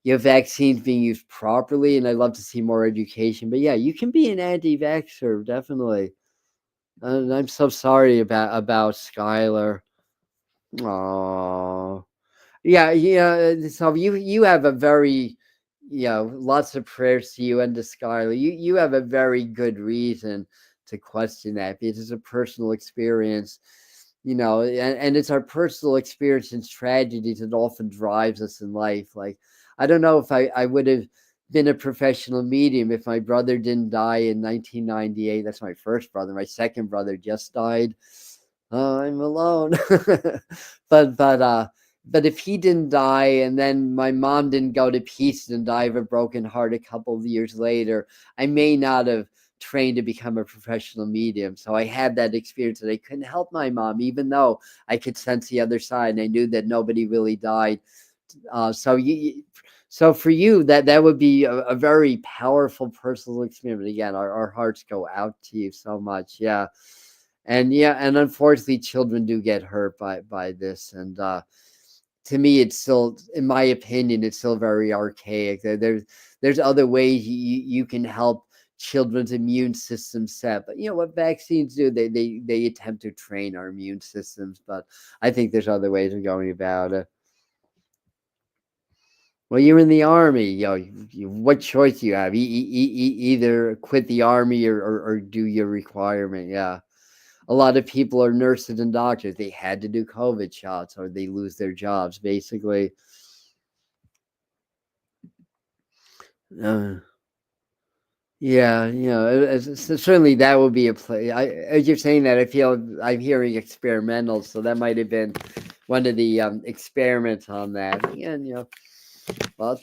vaccines being used properly, and I'd love to see more education. But yeah, you can be an anti-vaxxer, definitely. And I'm so sorry about Skylar. Oh, yeah. So you have a very, lots of prayers to you and to Skylar. You have a very good reason to question that, because it's a personal experience, and it's our personal experience and tragedies that often drives us in life. Like, I don't know if I would have been a professional medium if my brother didn't die in 1998. That's my first brother. My second brother just died. I'm alone. But if he didn't die, and then my mom didn't go to pieces and die of a broken heart a couple of years later, I may not have trained to become a professional medium. So I had that experience that I couldn't help my mom, even though I could sense the other side, and I knew that nobody really died. So for you, that would be a very powerful personal experience. Again, our hearts go out to you so much. Yeah. And unfortunately, children do get hurt by this. And to me, it's still, in my opinion, it's still very archaic. There's other ways you can help children's immune system set. But what vaccines do, they attempt to train our immune systems. But I think there's other ways of going about it. Well, you're in the army. What choice do you have? Either quit the army or do your requirement. Yeah. A lot of people are nurses and doctors. They had to do COVID shots or they lose their jobs, basically. Uh, yeah, certainly that would be a play. As you're saying that, I feel I'm hearing experimental, so that might have been one of the experiments on that. And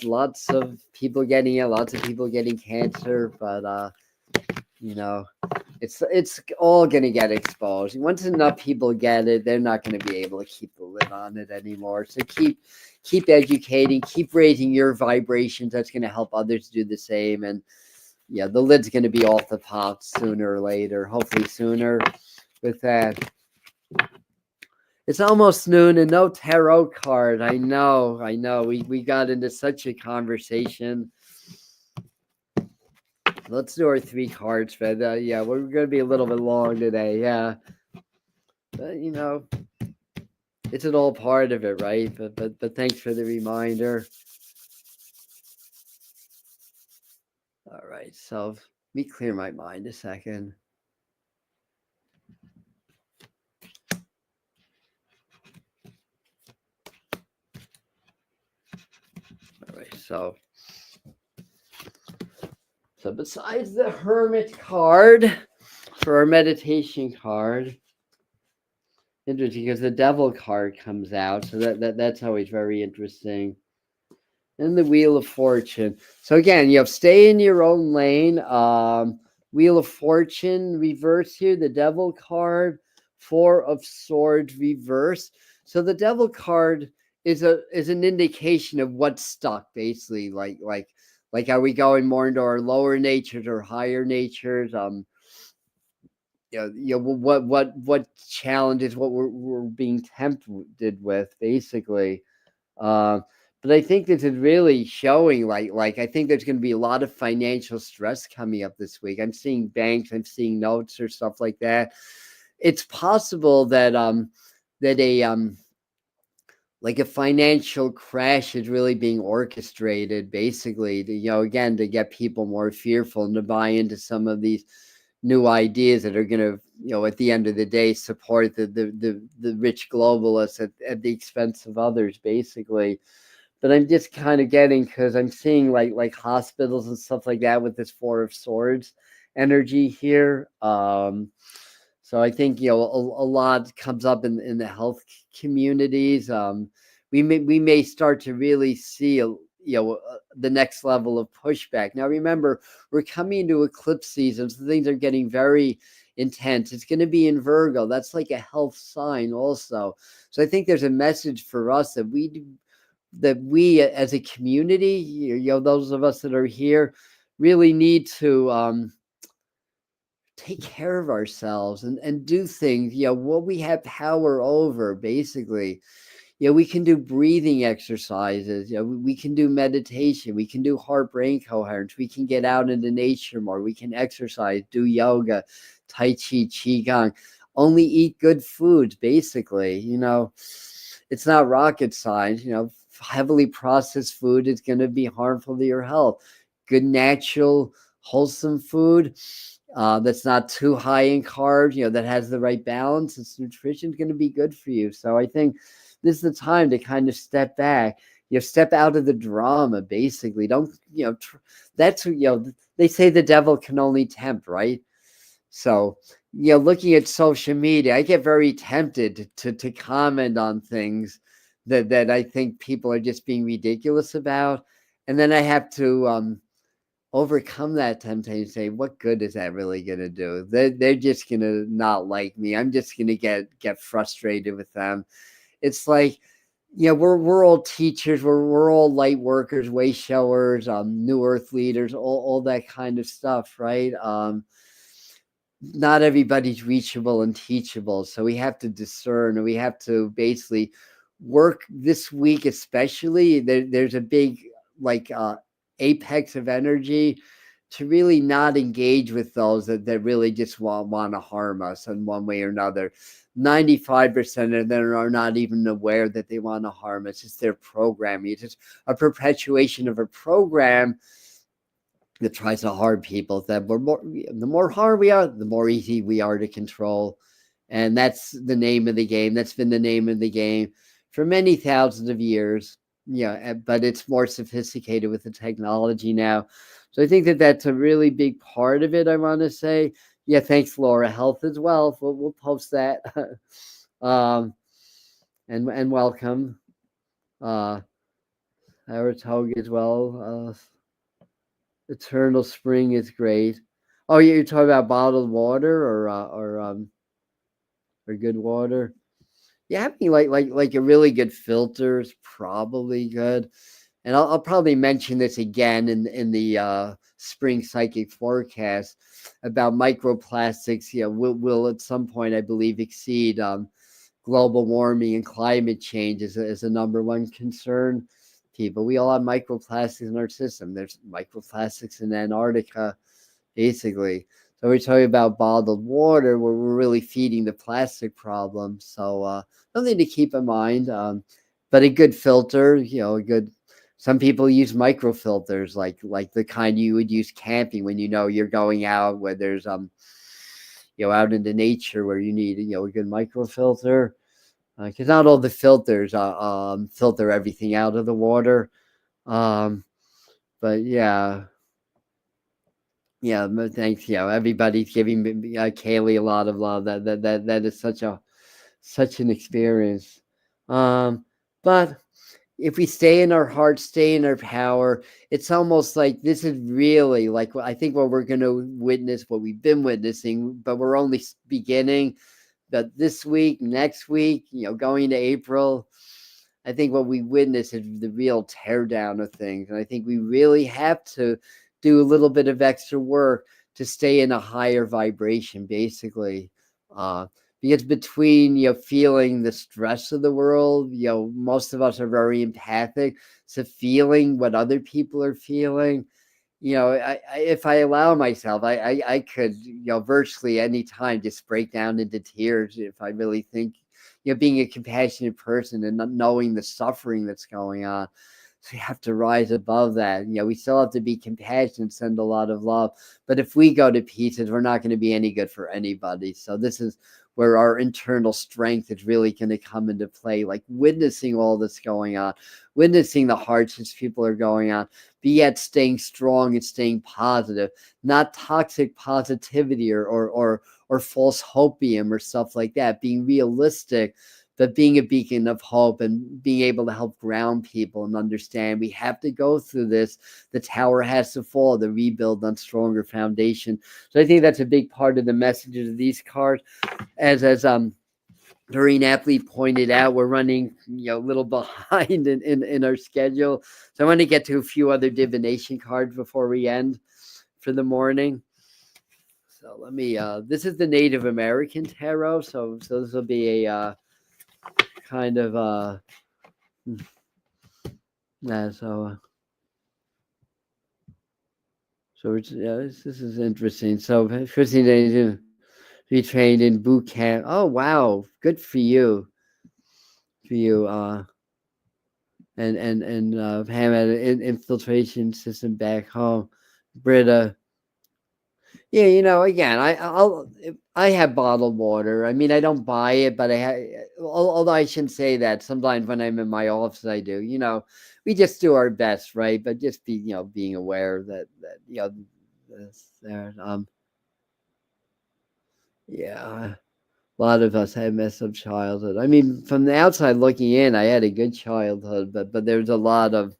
lots of people getting it, lots of people getting cancer, but it's all going to get exposed. Once enough people get it, they're not going to be able to keep the lid on it anymore. So keep educating, keep raising your vibrations. That's going to help others do the same. And yeah, the lid's going to be off the pot sooner or later, hopefully sooner with that. It's almost noon and no tarot card. I know. We got into such a conversation. Let's do our 3 cards, Fred. Yeah, we're going to be a little bit long today. Yeah. But, it's an all part of it, right? But thanks for the reminder. All right. So let me clear my mind a second. All right. So besides the Hermit card for our meditation card, interesting because the Devil card comes out, so that's always very interesting. And the Wheel of Fortune. So again, stay in your own lane. Wheel of Fortune reverse here. The Devil card, 4 of Swords reverse. So the Devil card is an indication of what's stuck, basically. Like are we going more into our lower natures or higher natures? What challenges, what we're being tempted with, basically. But I think this is really showing, like I think there's going to be a lot of financial stress coming up this week. I'm seeing banks, I'm seeing notes or stuff like that. It's possible that like a financial crash is really being orchestrated, basically, to, again, to get people more fearful and to buy into some of these new ideas that are going to, at the end of the day, support the rich globalists at the expense of others, basically. But I'm just kind of getting, because I'm seeing like hospitals and stuff like that with this Four of Swords energy here. So I think a lot comes up in the health communities. We may start to really see the next level of pushback. Now remember, we're coming into eclipse season, so things are getting very intense. It's going to be in Virgo. That's like a health sign also. So I think there's a message for us that we as a community, those of us that are here, really need to take care of ourselves and do things, what we have power over, basically. We can do breathing exercises. We can do meditation. We can do heart-brain coherence. We can get out into nature more. We can exercise, do yoga, tai chi, qigong. Only eat good foods, basically. It's not rocket science. Heavily processed food is going to be harmful to your health. Good, natural, wholesome food that's not too high in carbs, that has the right balance. Its nutrition is going to be good for you. So I think this is the time to kind of step back, step out of the drama, basically. Don't, that's, they say the devil can only tempt, right? So, looking at social media, I get very tempted to comment on things that I think people are just being ridiculous about. And then I have to overcome that temptation and say, what good is that really going to do? They're just going to not like me. I'm just going to get frustrated with them. It's like, we're all teachers, we're all light workers, way showers, new earth leaders, all that kind of stuff, right? Not everybody's reachable and teachable, so we have to discern, and we have to basically work this week, especially. There's a big apex of energy to really not engage with those that really just want to harm us in one way or another. 95% of them are not even aware that they want to harm us. It's their programming. It's just a perpetuation of a program that tries to harm people. That the more harm we are, the more easy we are to control. And that's the name of the game. That's been the name of the game for many thousands of years. But it's more sophisticated with the technology now. So I think that's a really big part of it, I want to say. Yeah, thanks, Laura. Health as well. We'll post that. And welcome. Saratoga as well. Eternal Spring is great. Oh, you're talking about bottled water or good water? Yeah, having like a really good filter is probably good. And I'll probably mention this again in the spring psychic forecast about microplastics. Will at some point, I believe, exceed global warming and climate change as a number one concern. People, we all have microplastics in our system. There's microplastics in Antarctica, basically. So we're talking about bottled water, where we're really feeding the plastic problem. So something to keep in mind. But a good filter, some people use microfilters, like the kind you would use camping when you're going out where there's out into nature where you need a good microfilter, because not all the filters filter everything out of the water. But yeah, thanks. Everybody's giving Kaylee a lot of love. That is such an experience. But if we stay in our heart, stay in our power, it's almost like this is really like I think what we're going to witness, what we've been witnessing, but we're only beginning. But this week, next week, going to April, I think what we witness is the real teardown of things. And I think we really have to do a little bit of extra work to stay in a higher vibration, basically. Because between, feeling the stress of the world, most of us are very empathic. So feeling what other people are feeling, if I allow myself, I could, virtually any time just break down into tears if I really think, being a compassionate person and not knowing the suffering that's going on. So we have to rise above that. We still have to be compassionate, send a lot of love. But if we go to pieces, we're not going to be any good for anybody. So this is where our internal strength is really going to come into play, like witnessing all this going on, witnessing the hardships people are going on, but yet staying strong and staying positive, not toxic positivity or false hopium or stuff like that, being realistic, but being a beacon of hope and being able to help ground people and understand we have to go through this. The tower has to fall to rebuild on stronger foundation. So I think that's a big part of the messages of these cards. As Doreen aptly pointed out, we're running a little behind in our schedule. So I want to get to a few other divination cards before we end for the morning. So let me, this is the Native American Tarot. So this will be a kind of, yeah, so this is interesting. So Christine, be trained in boot camp. Oh, wow. Good for you. And Pam had an infiltration system back home. Britta. Yeah, again, I have bottled water. I mean, I don't buy it, but although I shouldn't say that. Sometimes when I'm in my office, I do. We just do our best, right? But just being aware that there. Yeah, a lot of us have messed up childhood. I mean, from the outside looking in, I had a good childhood, but there's a lot of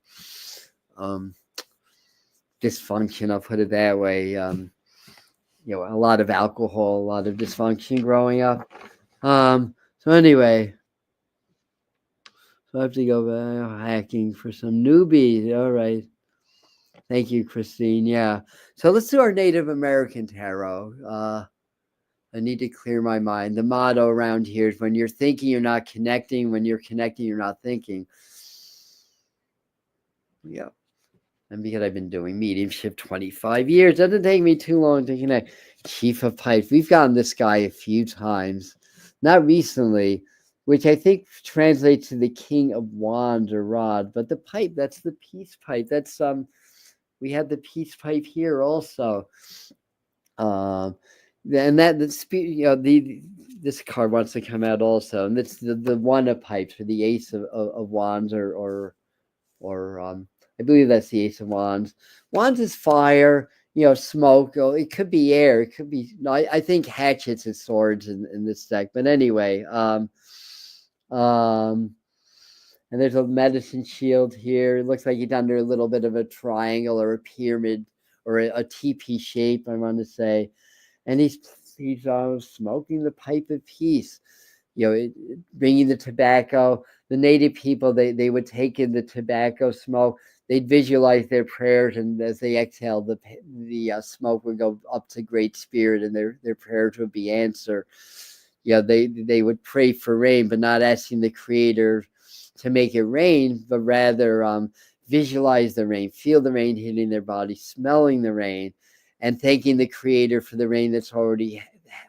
dysfunction. I'll put it that way. A lot of alcohol, a lot of dysfunction growing up. So anyway, so I have to go back hacking for some newbies. All right. Thank you, Christine. Yeah. So let's do our Native American tarot. I need to clear my mind. The motto around here is when you're thinking, you're not connecting. When you're connecting, you're not thinking. Yeah. And because I've been doing mediumship 25 years, it doesn't take me too long to connect. Chief of Pipes. We've gotten this guy a few times. Not recently, which I think translates to the King of Wands or Rod. But the pipe, that's the peace pipe. That's we have the peace pipe here also. And that this card wants to come out also, and it's the one of pipes for the ace of wands or I believe that's the ace of wands. Wands is fire, smoke. It could be air. It could be. No, I think hatchets is swords in this deck. But anyway, and there's a medicine shield here. It looks like he's under a little bit of a triangle or a pyramid or a TP shape, I want to say. And he's smoking the pipe of peace, bringing the tobacco. The native people, they would take in the tobacco smoke. They'd visualize their prayers, and as they exhale, the smoke would go up to Great Spirit, and their prayers would be answered. They would pray for rain, but not asking the Creator to make it rain, but rather visualize the rain, feel the rain hitting their body, smelling the rain, and thanking the Creator for the rain that's already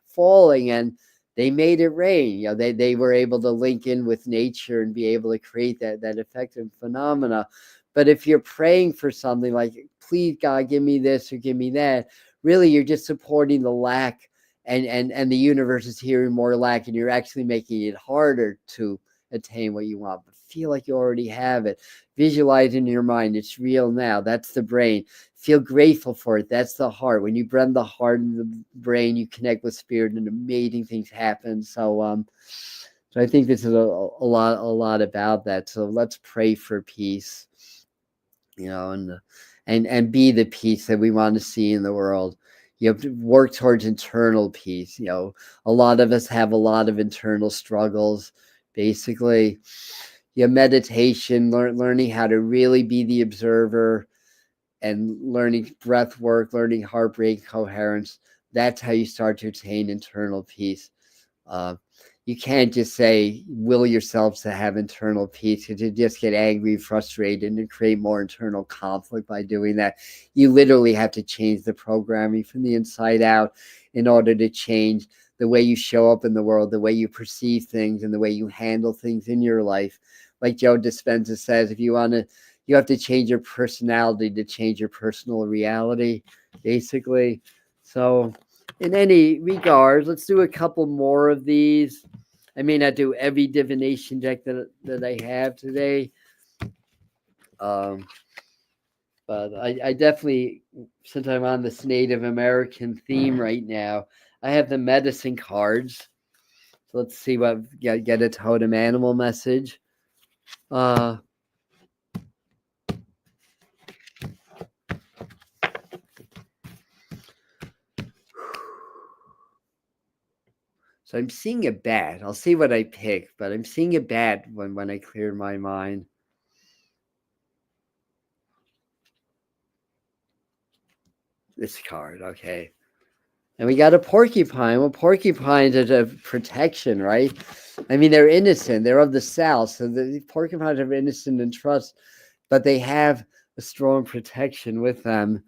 falling. And they made it rain. They were able to link in with nature and be able to create that effective phenomena. But if you're praying for something like, please God, give me this or give me that, really you're just supporting the lack, and the universe is hearing more lack, and you're actually making it harder to attain what you want. But feel like you already have it. Visualize in your mind, it's real now. That's the brain. Feel grateful for it. That's the heart. When you blend the heart and the brain, you connect with spirit, and amazing things happen. So I think this is a lot about that. So let's pray for peace, and be the peace that we want to see in the world. You have to work towards internal peace. A lot of us have a lot of internal struggles. Basically, meditation, learning how to really be the observer, and learning breath work, learning heart rate coherence. That's how you start to attain internal peace. you can't just say, will yourselves to have internal peace, because you just get angry, frustrated, and create more internal conflict by doing that. You literally have to change the programming from the inside out in order to change the way you show up in the world, the way you perceive things, and the way you handle things in your life. Like Joe Dispenza says, if you want to, you have to change your personality to change your personal reality, basically. So in any regard, let's do a couple more of these. I may not do every divination deck that I have today. But I definitely, since I'm on this Native American theme right now, I have the medicine cards. So let's see what get a totem animal message. So I'm seeing a bat. I'll see what I pick, but I'm seeing a bat when I clear my mind. This card, okay. And we got a porcupine. Well, porcupines are of protection, right? I mean, they're innocent. They're of the South, so the porcupines are innocent and trust, but they have a strong protection with them.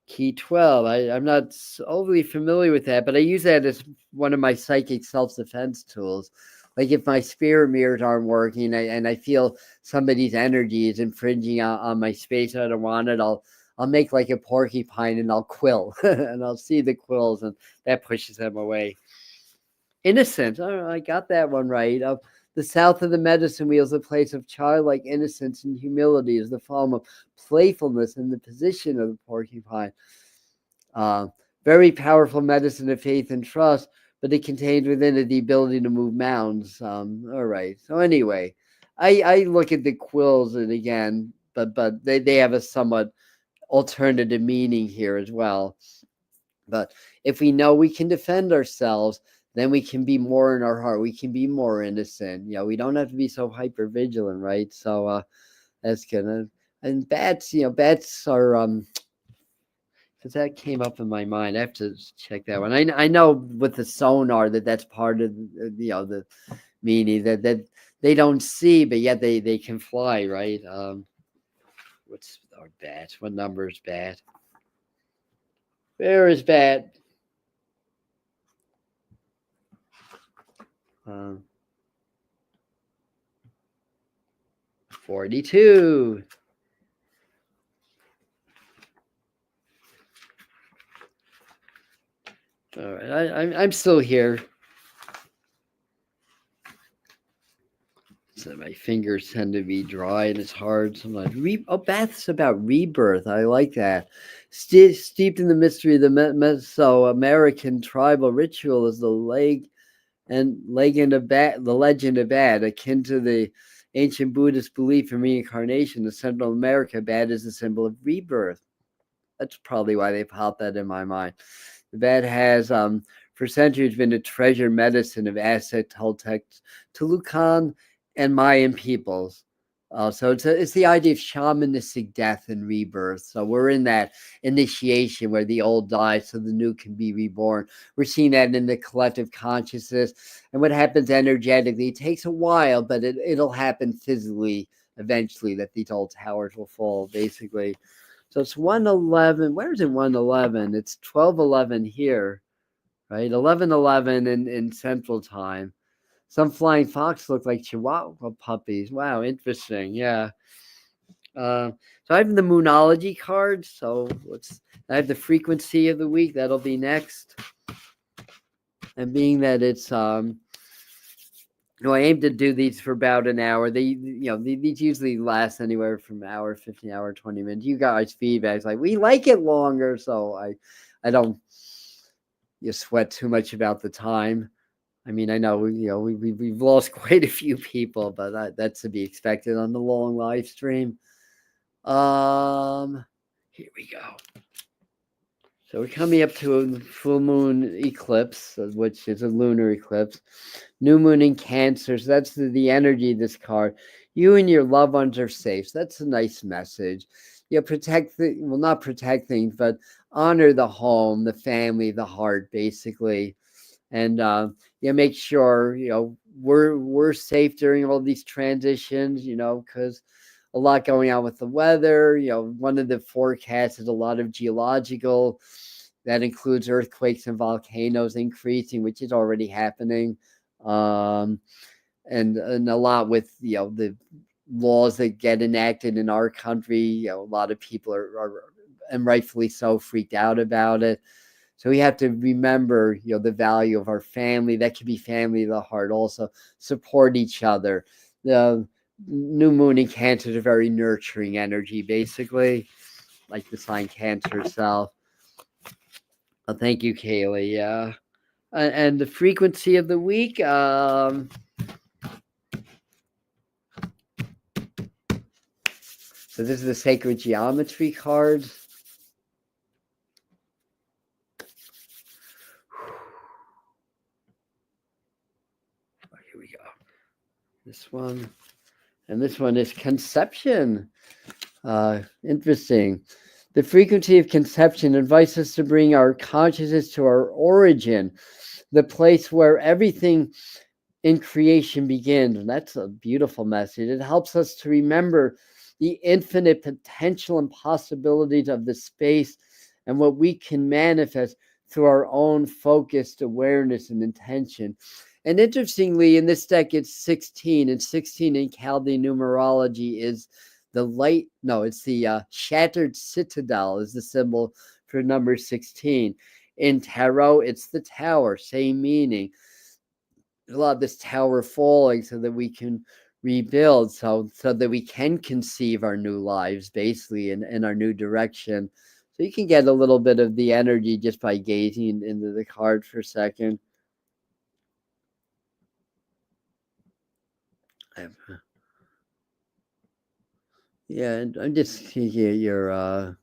Key 12. I'm not overly familiar with that, but I use that as one of my psychic self-defense tools. Like if my spirit mirrors aren't working and I feel somebody's energy is infringing on my space and I don't want it, I'll make like a porcupine and I'll quill and I'll see the quills and that pushes them away. Innocent. Oh, I got that one right. The south of the medicine wheel is a place of childlike innocence and humility, is the form of playfulness in the position of the porcupine. Very powerful medicine of faith and trust, but it contains within it the ability to move mountains. All right. So anyway, I look at the quills and again, but they have a somewhat alternative meaning here as well. But if we know we can defend ourselves, then we can be more in our heart. We can be more innocent. We don't have to be so hyper vigilant, right? So that's good. And bats, bats are because that came up in my mind. I have to check that one. I know with the sonar that's part of the meaning that they don't see, but yet they can fly, right? What's our bat? What number is bat? Where is bat? 42. All right, I'm still here. So my fingers tend to be dry and it's hard sometimes. Bath's about rebirth. I like that. Steeped in the mystery of the Mesoamerican tribal ritual is the legend of bat, akin to the ancient Buddhist belief in reincarnation. In Central America, bat is a symbol of rebirth. That's probably why they popped that in my mind. The bat has, for centuries, been a treasured medicine of Aztec, Toltec, Tolucan, and Mayan peoples. So it's the idea of shamanistic death and rebirth. So we're in that initiation where the old dies so the new can be reborn. We're seeing that in the collective consciousness. And what happens energetically, it takes a while, but it'll happen physically eventually, that these old towers will fall, basically. So it's 111. Where is it 111? It's 12:11 here, right? 11:11 in Central Time. Some flying fox look like Chihuahua puppies. Wow, interesting. Yeah. So I have the Moonology card. So I have the frequency of the week. That'll be next. And being that it's I aim to do these for about an hour. These usually last anywhere from an hour, 15 hour, 20 minutes. You guys feedback like we like it longer, so I don't sweat too much about the time. I mean, I know we've lost quite a few people, but that's to be expected on the long live stream. Here we go. So we're coming up to a full moon eclipse, which is a lunar eclipse. New moon in Cancer. So that's the energy of this card. You and your loved ones are safe. So that's a nice message. Not protect things, but honor the home, the family, the heart, basically. and make sure we're safe during all these transitions, because a lot going on with the weather. One of the forecasts is a lot of geological. That includes earthquakes and volcanoes increasing, which is already happening, and a lot with the laws that get enacted in our country. A lot of people are and rightfully so freaked out about it. So we have to remember, the value of our family. That can be family of the heart. Also, support each other. The new moon in Cancer is a very nurturing energy, basically, like the sign Cancer itself. Well, thank you, Kaylee. Yeah, and the frequency of the week. So this is the sacred geometry card. Here we go. This one. And this one is conception. Interesting. The frequency of conception invites us to bring our consciousness to our origin, the place where everything in creation begins. And that's a beautiful message. It helps us to remember the infinite potential and possibilities of the space and what we can manifest through our own focused awareness and intention. And interestingly, in this deck, it's 16, and 16 in Chaldean numerology is the light. No, it's the shattered citadel is the symbol for number 16. In tarot, it's the tower, same meaning. A lot of this tower falling so that we can rebuild, so that we can conceive our new lives, basically, in our new direction. So you can get a little bit of the energy just by gazing into the card for a second. Yeah, I'm just thinking at your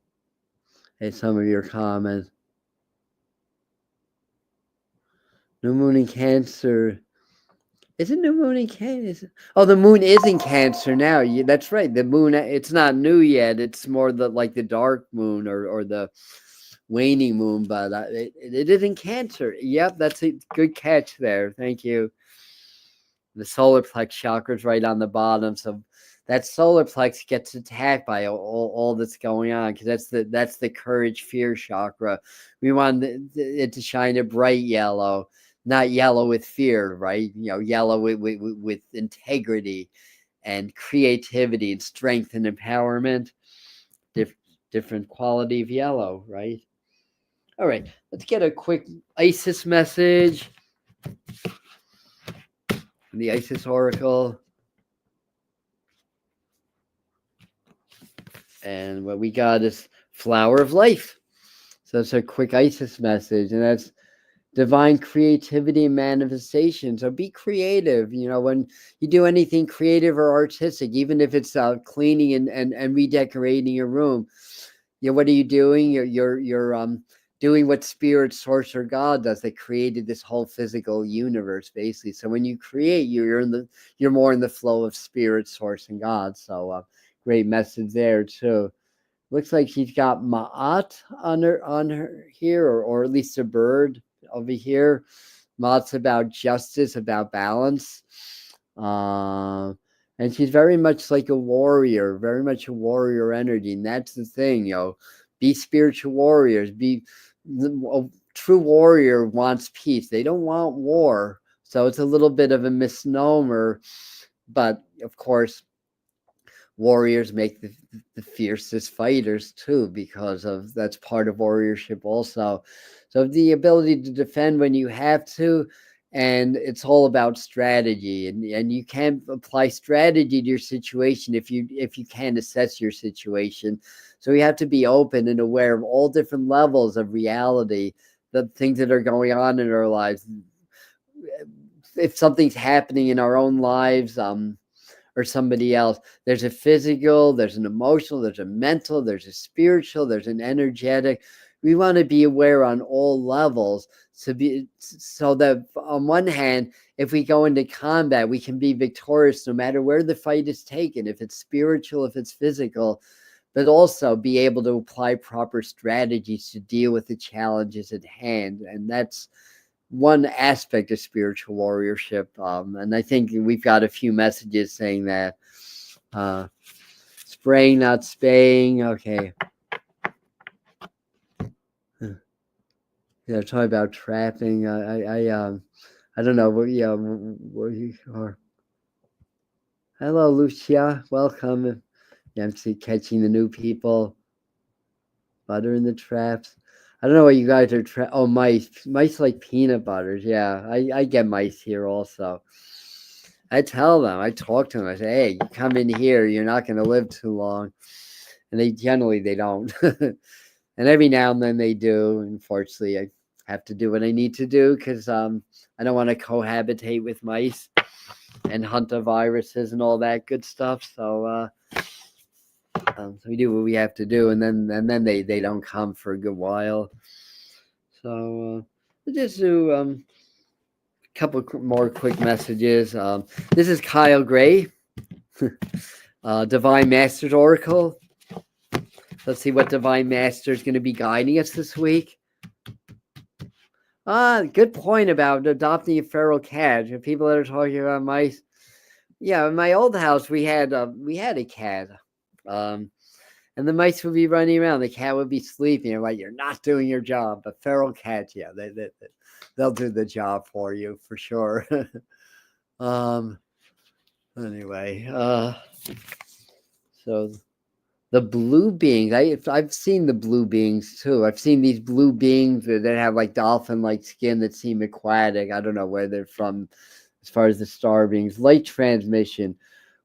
some of your comments. New moon in Cancer. Is it new moon in Cancer? Oh, the moon is in Cancer now. Yeah, that's right. The moon, it's not new yet. It's more like the dark moon or the waning moon, but it is in Cancer. Yep, that's a good catch there. Thank you. The solar plex chakra is right on the bottom, so that solar plex gets attacked by all that's going on, because that's the courage fear chakra. We want it to shine a bright yellow, not yellow with fear, right? Yellow with integrity and creativity and strength and empowerment. Different quality of yellow, right? All right, let's get a quick Isis message. The Isis Oracle. And what we got is Flower of Life. So it's a quick Isis message, and that's divine creativity and manifestation. So be creative. When you do anything creative or artistic, even if it's cleaning and redecorating your room, what are you doing? You're doing what spirit, source, or God does. They created this whole physical universe, basically. So when you create, you're more in the flow of spirit, source, and God. So great message there too. Looks like she's got Ma'at on her here, or at least a bird over here. Ma'at's about justice, about balance. And she's very much like a warrior, very much a warrior energy. And that's the thing, be spiritual warriors. A true warrior wants peace. They don't want war. So it's a little bit of a misnomer. But of course, warriors make the fiercest fighters too, because of that's part of warriorship also. So the ability to defend when you have to, and it's all about strategy, and you can apply strategy to your situation if you can assess your situation. So we have to be open and aware of all different levels of reality, the things that are going on in our lives. If something's happening in our own lives, or somebody else, there's a physical, there's an emotional, there's a mental, there's a spiritual, there's an energetic. We want to be aware on all levels, so that on one hand, if we go into combat, we can be victorious no matter where the fight is taken, if it's spiritual, if it's physical, but also be able to apply proper strategies to deal with the challenges at hand. And that's one aspect of spiritual warriorship. And I think we've got a few messages saying that. Spraying, not spaying. Okay. Yeah, talking about trapping. I don't know. Yeah, where you are. Hello, Lucia. Welcome. Yeah, I'm catching the new people. Butter in the traps. I don't know what you guys are. Oh, mice. Mice like peanut butters. Yeah, I get mice here also. I tell them. I talk to them. I say, hey, you come in here. You're not going to live too long. And they don't. And every now and then they do. Unfortunately, I have to do what I need to do because I don't want to cohabitate with mice and hunt the viruses and all that good stuff. So we do what we have to do, and then they don't come for a good while. So we'll just do a couple more quick messages. This is Kyle Gray, Divine Masters Oracle. Let's see what Divine Master is going to be guiding us this week. Good point about adopting a feral cat. People that are talking about mice. Yeah, in my old house we had a cat. And the mice would be running around. The cat would be sleeping. You're like, you're not doing your job. But feral cats, yeah, they'll do the job for you for sure. Anyway, so the blue beings, I've seen the blue beings too. I've seen these blue beings that have like dolphin-like skin that seem aquatic. I don't know where they're from as far as the star beings. Light transmission,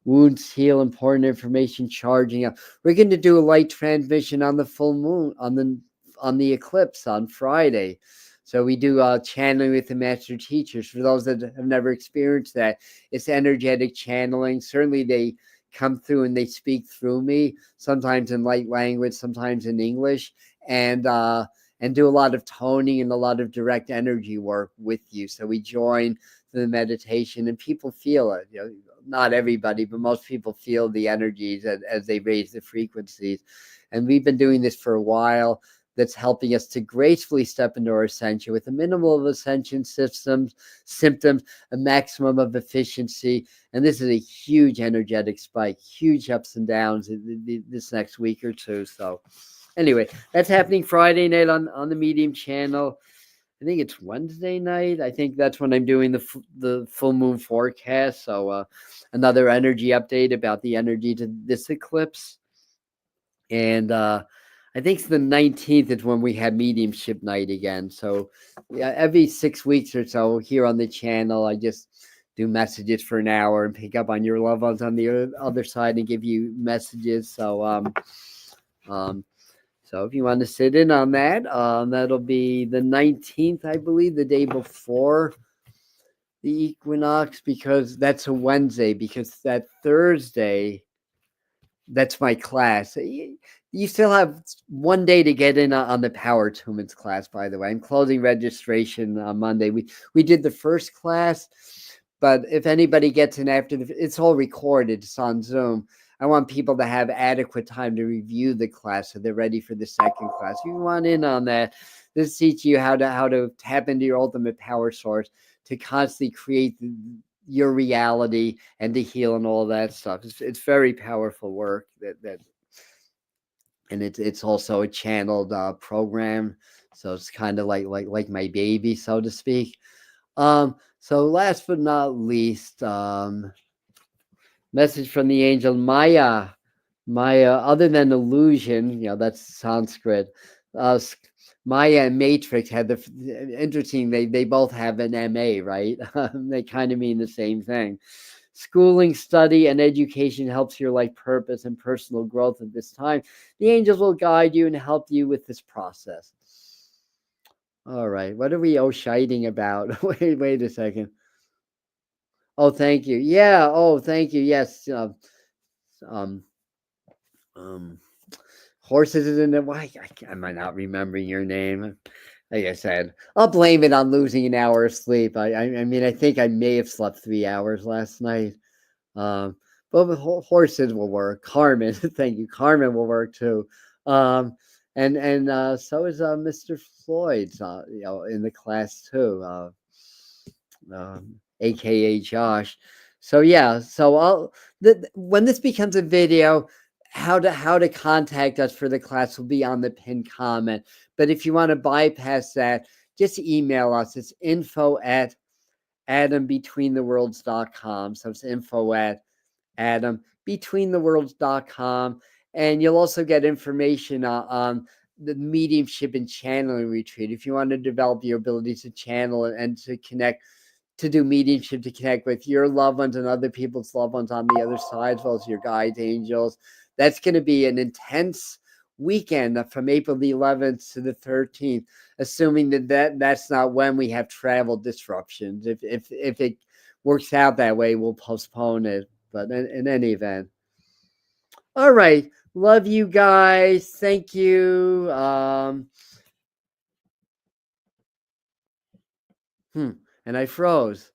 wounds heal, important information charging up. We're going to do a light transmission on the full moon, on the eclipse on Friday. So we do channeling with the master teachers. For those that have never experienced that, it's energetic channeling. Certainly they come through and they speak through me, sometimes in light language, sometimes in English, and do a lot of toning and a lot of direct energy work with you. So we join the meditation and people feel it. You know, not everybody, but most people feel the energies as they raise the frequencies. And we've been doing this for a while. That's helping us to gracefully step into our ascension with a minimal of ascension symptoms, a maximum of efficiency. And this is a huge energetic spike, huge ups and downs this next week or two. So anyway, that's happening Friday night on the Medium channel. I think it's Wednesday night. I think that's when I'm doing the full moon forecast. So another energy update about the energy to this eclipse. And I think the 19th is when we have mediumship night again. So yeah, every 6 weeks or so here on the channel, I just do messages for an hour and pick up on your loved ones on the other side and give you messages. So so if you want to sit in on that, that'll be the 19th, I believe, the day before the equinox, because that's a Wednesday, because that Thursday, that's my class. You still have one day to get in on the Power Tumens class, by the way. I'm closing registration on Monday. We did the first class, but if anybody gets in after it's all recorded. It's on Zoom. I want people to have adequate time to review the class so they're ready for the second class. If you want in on that, this teaches you how to tap into your ultimate power source to constantly create your reality and to heal and all that stuff. It's very powerful work and it's also a channeled program, so it's kind of like my baby, so to speak. So last but not least, message from the angel Maya. Other than illusion, that's Sanskrit. Maya and Matrix had interesting. They both have an MA, right? They kind of mean the same thing. Schooling, study, and education helps your life purpose and personal growth at this time. The angels will guide you and help you with this process. All right. What are we shiting about? Wait a second. Oh, thank you. Yeah. Oh, thank you. Yes. Horses is in the. Why am I not remembering your name? Like I said, I'll blame it on losing an hour of sleep. I mean, I think I may have slept 3 hours last night. But with horses will work. Carmen, thank you. Carmen will work too. And so is Mr. Floyd's, in the class too. aka Josh. So yeah, so when this becomes a video, how to contact us for the class will be on the pinned comment. But if you want to bypass that, just email us. It's info@atombetweentheworlds.com. So it's info@atombetweentheworlds.com. And you'll also get information on the mediumship and channeling retreat. If you want to develop your abilities to channel and to connect, to do mediumship, to connect with your loved ones and other people's loved ones on the other side, as well as your guides, angels. That's going to be an intense weekend from April the 11th to the 13th, assuming that's not when we have travel disruptions. If it works out that way, we'll postpone it. But in any event, all right. Love you guys. Thank you. And I froze.